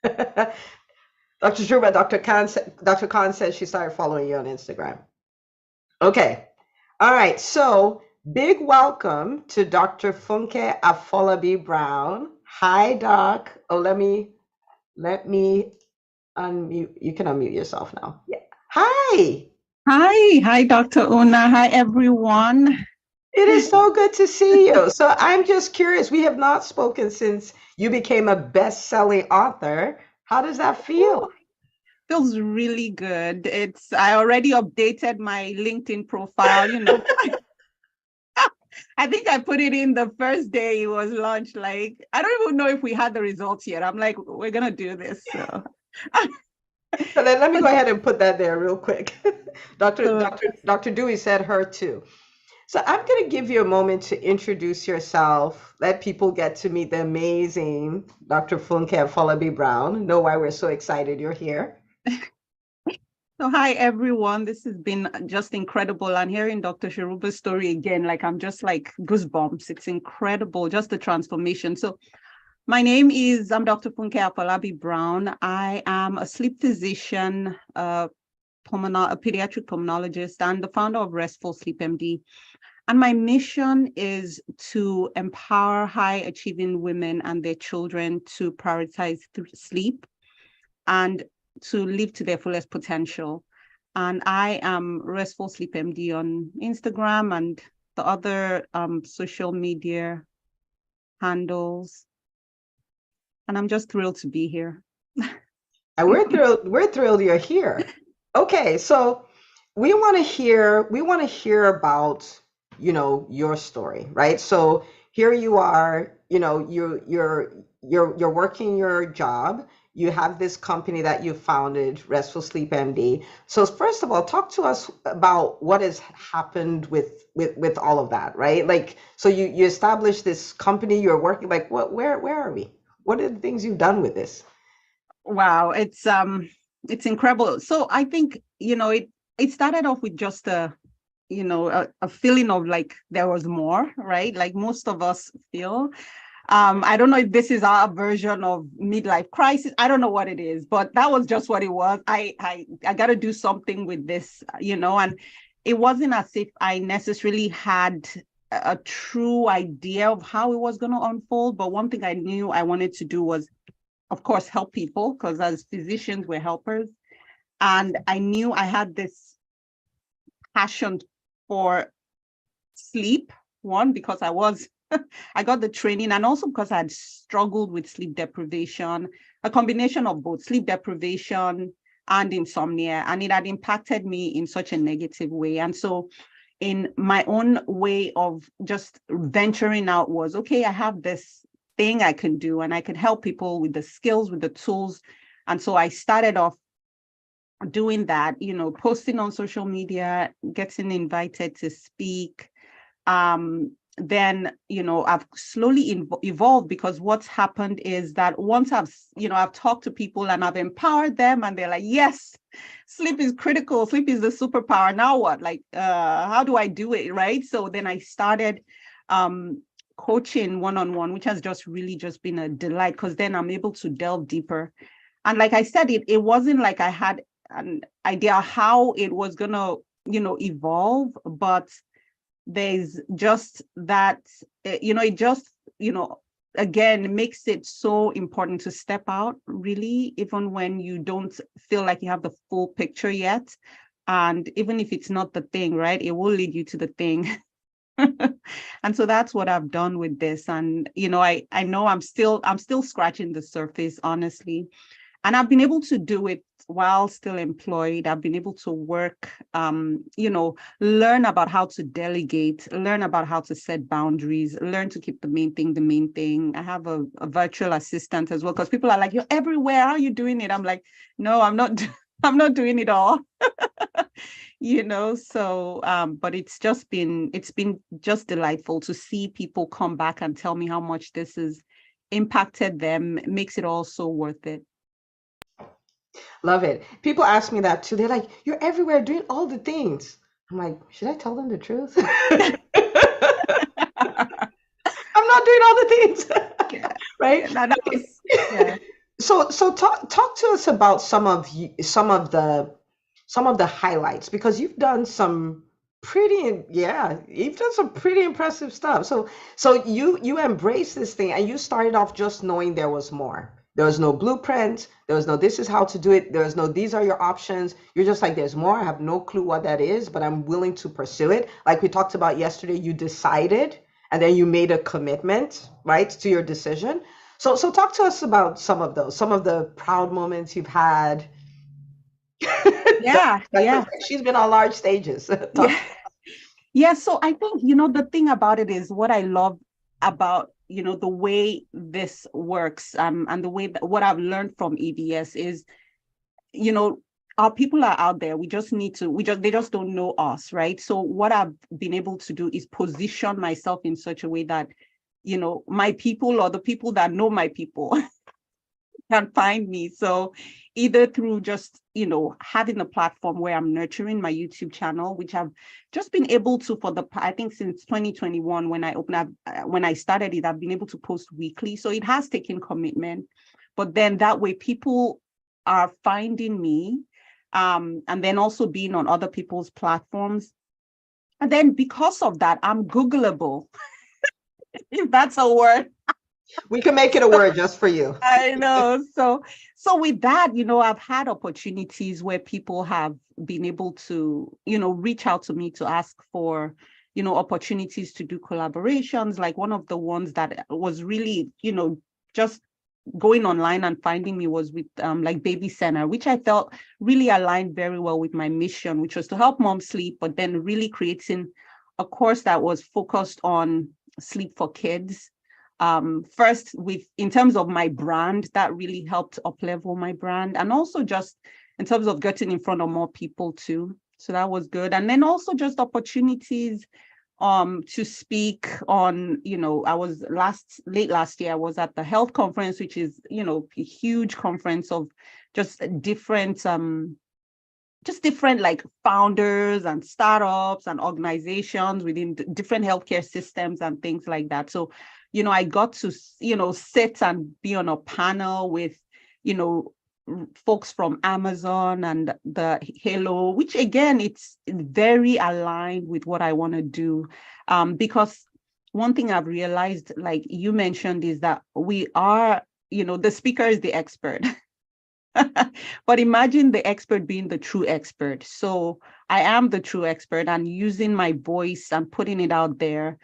Dr. Shuba, Dr. Khan says she started following you on Instagram. Okay. All right. So big welcome to Dr. Funke Afolabi Brown. Hi, Doc. Oh, let me unmute. You can unmute yourself now. Yeah. Hi. Hi, Dr. Una. Hi, everyone. It is so good to see you. So I'm just curious. We have not spoken since you became a best-selling author. How does that feel? Feels really good. I already updated my LinkedIn profile, I think I put it in the first day it was launched. Like, I don't even know if we had the results yet. I'm like, we're gonna do this. So So let me go ahead and put that there real quick. Dr. Dewey said her too. So I'm going to give you a moment to introduce yourself, let people get to meet the amazing Dr. Funke Afolabi Brown, know why we're so excited you're here. So hi, everyone. This has been just incredible. And hearing Dr. Sharuba's story again, like I'm just like goosebumps. It's incredible, just the transformation. So I'm Dr. Funke Afolabi Brown. I am a sleep physician, a pediatric pulmonologist, and the founder of Restful Sleep MD. And my mission is to empower high-achieving women and their children to prioritize sleep and to live to their fullest potential. And I am Restful Sleep MD on Instagram and the other social media handles. And I'm just thrilled to be here. And we're thrilled you're here. Okay, so we want to hear about, your story, right? So here you are, you're working your job. You have this company that you founded, Restful Sleep MD. So first of all, talk to us about what has happened with all of that, right? Like, so you established this company, you're working, like where are we? What are the things you've done with this? Wow, it's incredible. So I think, it started off with just a feeling of like there was more, right? Like most of us feel. I don't know if this is our version of midlife crisis. I don't know what it is, but that was just what it was. I got to do something with this, and it wasn't as if I necessarily had a true idea of how it was going to unfold. But one thing I knew I wanted to do was, of course, help people, because as physicians, we're helpers. And I knew I had this passion for sleep, one, because I got the training, and also because I had struggled with sleep deprivation, a combination of both sleep deprivation and insomnia, and it had impacted me in such a negative way. And so in my own way of just venturing out was, okay, I have this thing I can do, and I can help people with the skills, with the tools. And so I started off doing that, posting on social media, getting invited to speak, then, I've slowly evolved, because what's happened is that once I've talked to people and I've empowered them, and they're like, yes, sleep is critical. Sleep is the superpower. Now what? Like, how do I do it? Right. So then I started coaching one-on-one, which has really been a delight, because then I'm able to delve deeper. And like I said, it wasn't like I had an idea how it was gonna, evolve, but there's just that, it just, again, makes it so important to step out, really, even when you don't feel like you have the full picture yet. And even if it's not the thing, right, it will lead you to the thing. And so that's what I've done with this. And, I know I'm still scratching the surface, honestly. And I've been able to do it while still employed. I've been able to work, learn about how to delegate, learn about how to set boundaries, learn to keep the main thing. I have a virtual assistant as well, because people are like, you're everywhere. How are you doing it? I'm like, no, I'm not. I'm not doing it all. So but it's been just delightful to see people come back and tell me how much this has impacted them. It makes it all so worth it. Love it. People ask me that too. They're like, you're everywhere doing all the things. I'm like, should I tell them the truth? I'm not doing all the things. Yeah. Right? Yeah, yeah. So talk to us about some of the highlights, because you've done some pretty impressive stuff. So you embrace this thing, and you started off just knowing there was more. There was no blueprint. There was no, this is how to do it. There was no, these are your options. You're just like, there's more. I have no clue what that is, but I'm willing to pursue it. Like we talked about yesterday, you decided, and then you made a commitment, right, to your decision. So talk to us about some of the proud moments you've had. Yeah. She's been on large stages. Yeah. So I think, the thing about it is, what I love about, the way this works, and the way that what I've learned from EBS is, our people are out there. We just need to, they just don't know us, right? So what I've been able to do is position myself in such a way that, my people, or the people that know my people, can find me. So either through just, having a platform where I'm nurturing my YouTube channel, which I've just been able to, I think since 2021, when I started it, I've been able to post weekly. So it has taken commitment, but then that way people are finding me, and then also being on other people's platforms. And then because of that, I'm Googleable, if that's a word. We can make it a word just for you. I know. So with that, I've had opportunities where people have been able to, reach out to me to ask for, opportunities to do collaborations. Like one of the ones that was really, just going online and finding me was with like Baby Center, which I felt really aligned very well with my mission, which was to help moms sleep, but then really creating a course that was focused on sleep for kids. First, in terms of my brand, that really helped up-level my brand, and also just in terms of getting in front of more people too. So that was good. And then also just opportunities to speak on, I was late last year, I was at the health conference, which is, a huge conference of just different like founders and startups and organizations within different healthcare systems and things like that. So, I got to, sit and be on a panel with, folks from Amazon and the Halo, which again, it's very aligned with what I want to do. Because one thing I've realized, like you mentioned, is that we are, the speaker is the expert. But imagine the expert being the true expert. So I am the true expert, and using my voice and putting it out there.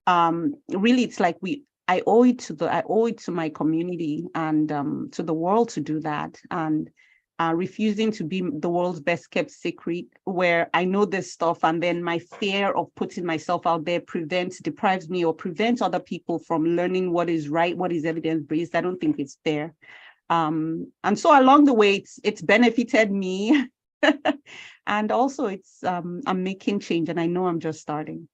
Really, it's like I owe it to my community and to the world to do that. And refusing to be the world's best kept secret, where I know this stuff, and then my fear of putting myself out there deprives me or prevents other people from learning what is right, what is evidence-based. I don't think it's fair. And so along the way, it's benefited me. And also I'm making change, and I know I'm just starting.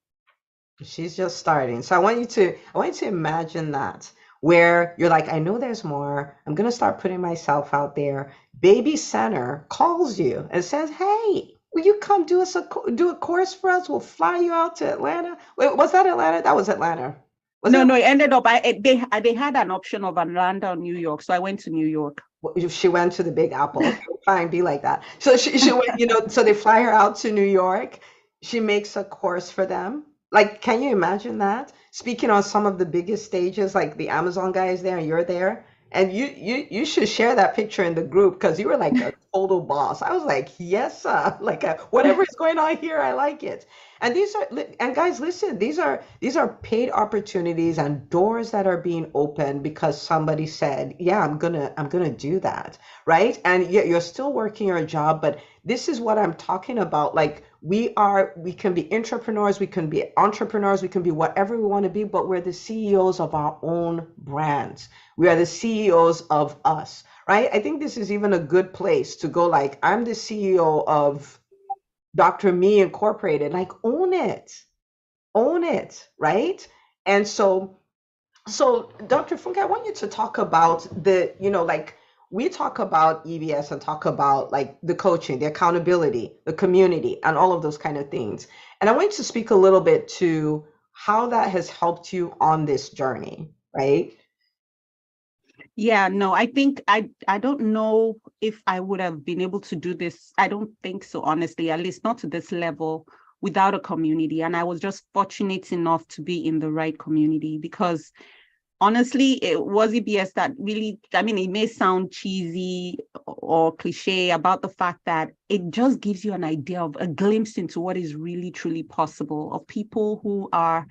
She's just starting. So I want you to imagine that where you're like, I know there's more. I'm gonna start putting myself out there. Baby Center calls you and says, "Hey, will you come do a course for us? We'll fly you out to Atlanta." Wait, was that Atlanta? That was Atlanta. Was No, it? no, it ended up, they had an option of Atlanta or New York. So I went to New York. She went to the Big Apple. Okay, fine, be like that. So she went, so they fly her out to New York. She makes a course for them. Like, can you imagine that? Speaking on some of the biggest stages, like the Amazon guy is there and you're there. And you should share that picture in the group because you were like a total boss. I was like, yes, sir. Like whatever is going on here, I like it. And and guys, listen, these are paid opportunities and doors that are being opened because somebody said, yeah, I'm gonna do that, right? And you're still working your job, but this is what I'm talking about. Like we can be entrepreneurs, we can be entrepreneurs, we can be whatever we want to be, but we're the CEOs of our own brands. We are the CEOs of us, right? I think this is even a good place to go. Like, I'm the CEO of Dr. Me Incorporated. Like, own it, right? And so Dr. Funke, I want you to talk about like we talk about EBS and talk about like the coaching, the accountability, the community, and all of those kind of things. And I want you to speak a little bit to how that has helped you on this journey, right? Yeah, no, I think I don't know if I would have been able to do this. I don't think so, honestly, at least not to this level without a community. And I was just fortunate enough to be in the right community because honestly, it was EBS that really, I mean, it may sound cheesy or cliche about the fact that it just gives you an idea of a glimpse into what is really, truly possible of people who are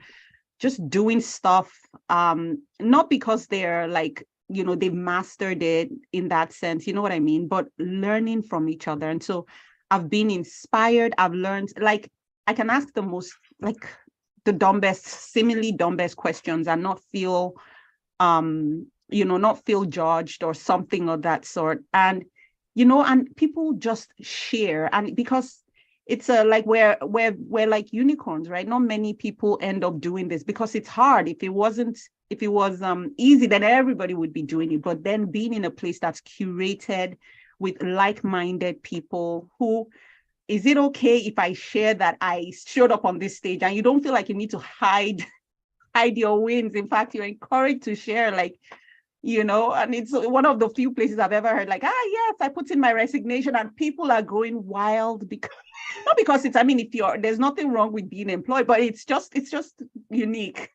just doing stuff, not because they're like, they've mastered it in that sense, you know what I mean, but learning from each other. And so I've been inspired. I've learned, like, I can ask the most, like, the dumbest, seemingly dumbest questions and not feel, not feel judged or something of that sort. And, and people just share. And because it's like we're like unicorns, right? Not many people end up doing this because it's hard. If it was easy, then everybody would be doing it. But then being in a place that's curated with like-minded people who, is it okay if I share that I showed up on this stage and you don't feel like you need to hide your wins? In fact, you're encouraged to share, like, and it's one of the few places I've ever heard, like, yes, I put in my resignation and people are going wild because not because it's, I mean, there's nothing wrong with being employed, but it's just unique.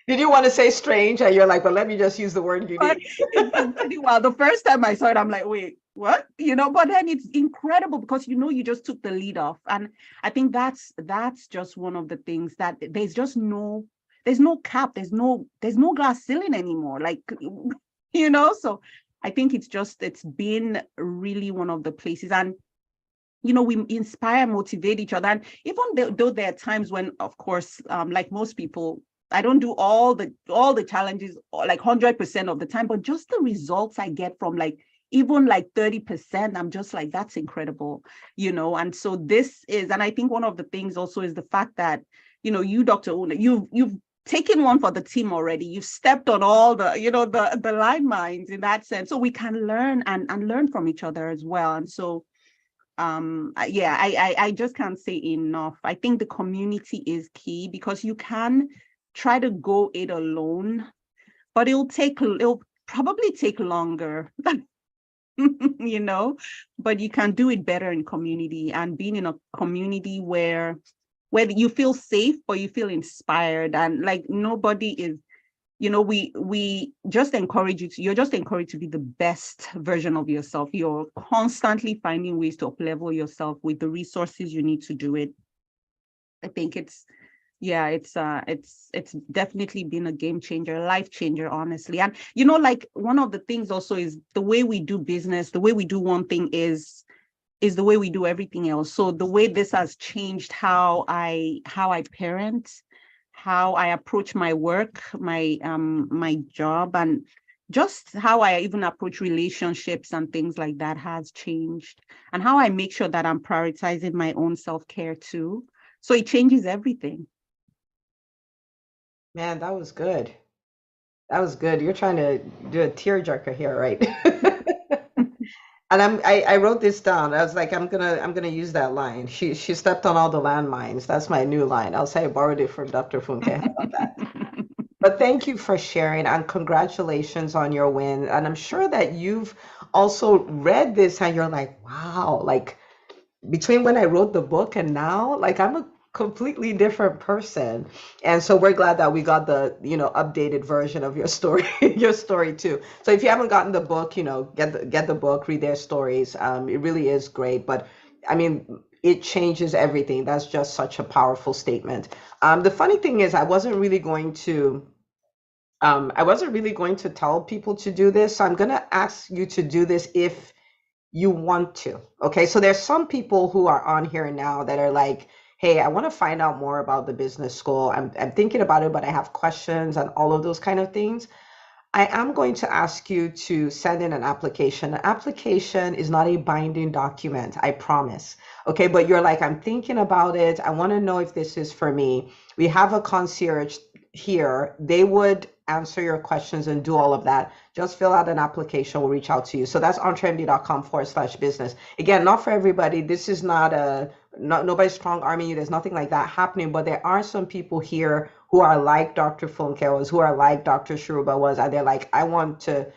Did you want to say strange? And you're like, well, let me just use the word unique. But it's pretty wild. The first time I saw it, I'm like, wait, what? But then it's incredible because, you just took the lead off. And I think that's just one of the things that there's no cap. There's no glass ceiling anymore. Like, so I think it's been really one of the places. And we inspire, motivate each other. And even though there are times when, of course, like most people, I don't do all the challenges like 100% of the time, but just the results I get from like even like 30%, I'm just like, that's incredible, And so this is, and I think one of the things also is the fact that, you, Dr. Una, you've taken one for the team already. You've stepped on all the, the landmines in that sense. So we can learn and learn from each other as well. And so I just can't say enough. I think the community is key because you can try to go it alone, but it'll probably take longer, but you can do it better in community, and being in a community where you feel safe, but you feel inspired, and like nobody is, we just encourage you're just encouraged to be the best version of yourself. You're constantly finding ways to up-level yourself with the resources you need to do it. I think it's definitely been a game changer, life changer, honestly. And, like one of the things also is the way we do business, the way we do one thing is the way we do everything else. So the way this has changed how I parent, how I approach my work, my job, and just how I even approach relationships and things like that has changed, and how I make sure that I'm prioritizing my own self-care too. So it changes everything. Man, that was good. That was good. You're trying to do a tearjerker here, right? And I wrote this down. I was like, I'm gonna use that line. She stepped on all the landmines. That's my new line. I'll say I borrowed it from Dr. Funke. How about that? But thank you for sharing and congratulations on your win. And I'm sure that you've also read this and you're like, wow, like between when I wrote the book and now, like I'm a completely different person. And so we're glad that we got the, updated version of your story, your story too. So if you haven't gotten the book, get the book, read their stories. It really is great. But I mean, it changes everything. That's just such a powerful statement. The funny thing is, I wasn't really going to tell people to do this. So I'm going to ask you to do this if you want to. Okay. So there's some people who are on here now that are like, hey, I want to find out more about the business school. I'm thinking about it, but I have questions and all of those kind of things. I am going to ask you to send in an application. An application is not a binding document, I promise. Okay, but you're like, I'm thinking about it. I want to know if this is for me. We have a concierge here. They would answer your questions and do all of that. Just fill out an application. We'll reach out to you. So that's entremd.com/business. Again, not for everybody. This is nobody's strong arming you. There's nothing like that happening, but there are some people here who are like Dr. Funke was, who are like Dr. Shiruba was, and they're like, I want to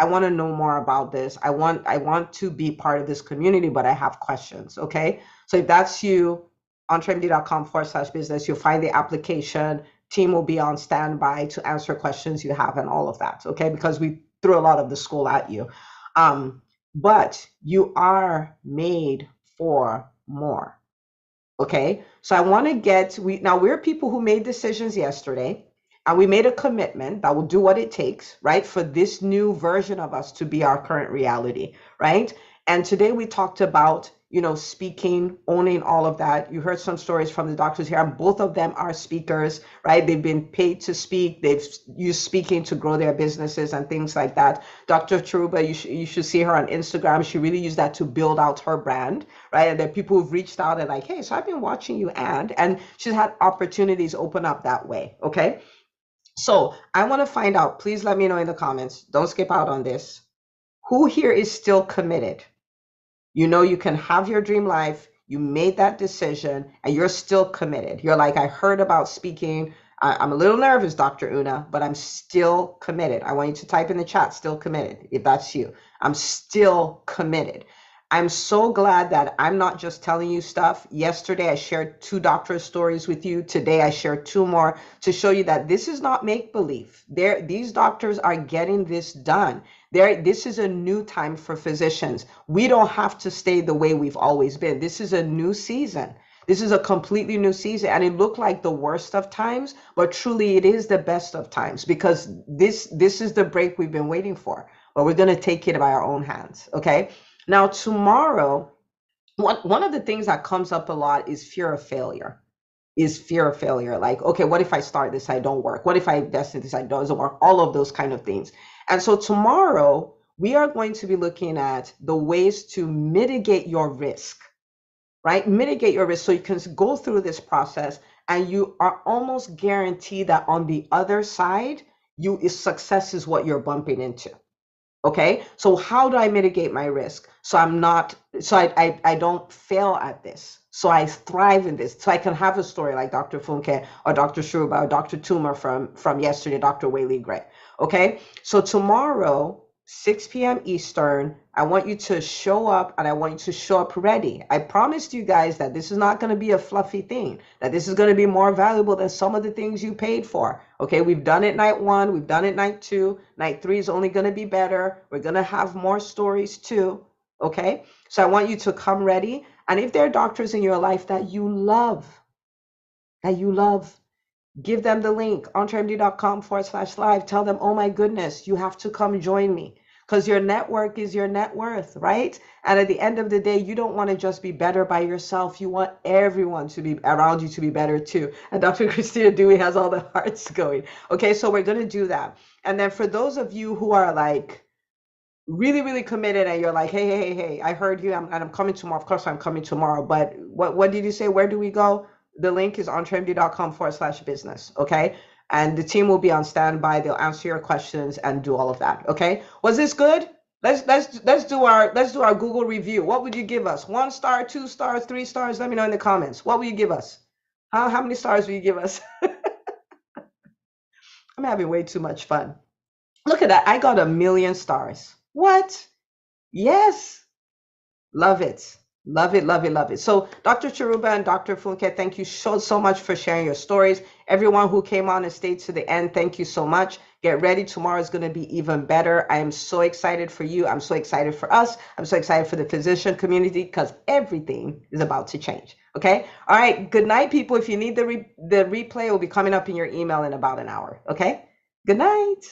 know more about this. I want to be part of this community, but I have questions. Okay. So if that's you, entremd.com/business, you'll find the application. Team will be on standby to answer questions you have and all of that. Okay. Because we threw a lot of the school at you. But you are made for more. Okay, so I want to we're people who made decisions yesterday and we made a commitment that will do what it takes, right, for this new version of us to be our current reality, right? And today we talked about, speaking, owning all of that. You heard some stories from the doctors here, and both of them are speakers, right? They've been paid to speak. They've used speaking to grow their businesses and things like that. Dr. Chiruba, you should see her on Instagram. She really used that to build out her brand, right? And there are people who've reached out and like, hey, so I've been watching you, and she's had opportunities open up that way, okay? So I want to find out, please let me know in the comments. Don't skip out on this. Who here is still committed? You can have your dream life. You made that decision and you're still committed. You're like, I heard about speaking. I'm a little nervous, Dr. Una, but I'm still committed. I want you to type in the chat, still committed, if that's you. I'm still committed. I'm so glad that I'm not just telling you stuff. Yesterday, I shared 2 doctor stories with you. Today, I shared 2 more to show you that this is not make-believe. These doctors are getting this done. This is a new time for physicians. We don't have to stay the way we've always been. This is a new season. This is a completely new season. And it looked like the worst of times, but truly it is the best of times because this is the break we've been waiting for. But we're going to take it by our own hands. Okay. Now, tomorrow, one of the things that comes up a lot is fear of failure. Like, okay, what if I start this, I don't work? What if I invest in this, I doesn't work? All of those kind of things. And so tomorrow, we are going to be looking at the ways to mitigate your risk, right? Mitigate your risk so you can go through this process and you are almost guaranteed that on the other side, success is what you're bumping into. Okay, so how do I mitigate my risk? So I don't fail at this. So I thrive in this. So I can have a story like Dr. Funke or Dr. Shuba or Dr. Tuma from yesterday, Dr. Whaley Gray. Okay, so tomorrow, 6 p.m. Eastern, I want you to show up and I want you to show up ready. I promised you guys that this is not going to be a fluffy thing, that this is going to be more valuable than some of the things you paid for. Okay, we've done it night 1, we've done it night 2, night 3 is only going to be better. We're going to have more stories too. Okay, so I want you to come ready. And if there are doctors in your life that you love, give them the link, entremd.com/live. Tell them, oh my goodness, you have to come join me. Because your network is your net worth, right? And at the end of the day, you don't want to just be better by yourself. You want everyone to be around you to be better too. And Dr. Christina Dewey has all the hearts going. Okay, so we're going to do that. And then for those of you who are like really, really committed and you're like, hey, I heard you and I'm coming tomorrow. Of course, I'm coming tomorrow. But what did you say? Where do we go? The link is entremd.com/business. Okay. and the team will be on standby. They'll answer your questions and do all of that. Okay, was this good? Let's do our Google review. What would you give us? 1 star, 2 stars, 3 stars? Let me know in the comments. What will you give us? How many stars will you give us? I'm having way too much fun. Look at that. I got 1 million stars. What? Yes. Love it. Love it, love it, love it. So Dr. Chiruba and Dr. Funke, thank you so much for sharing your stories. Everyone who came on and stayed to the end, thank you so much. Get ready. Tomorrow is going to be even better. I am so excited for you. I'm so excited for us. I'm so excited for the physician community because everything is about to change. Okay. All right. Good night, people. If you need the replay, it will be coming up in your email in about an hour. Okay. Good night.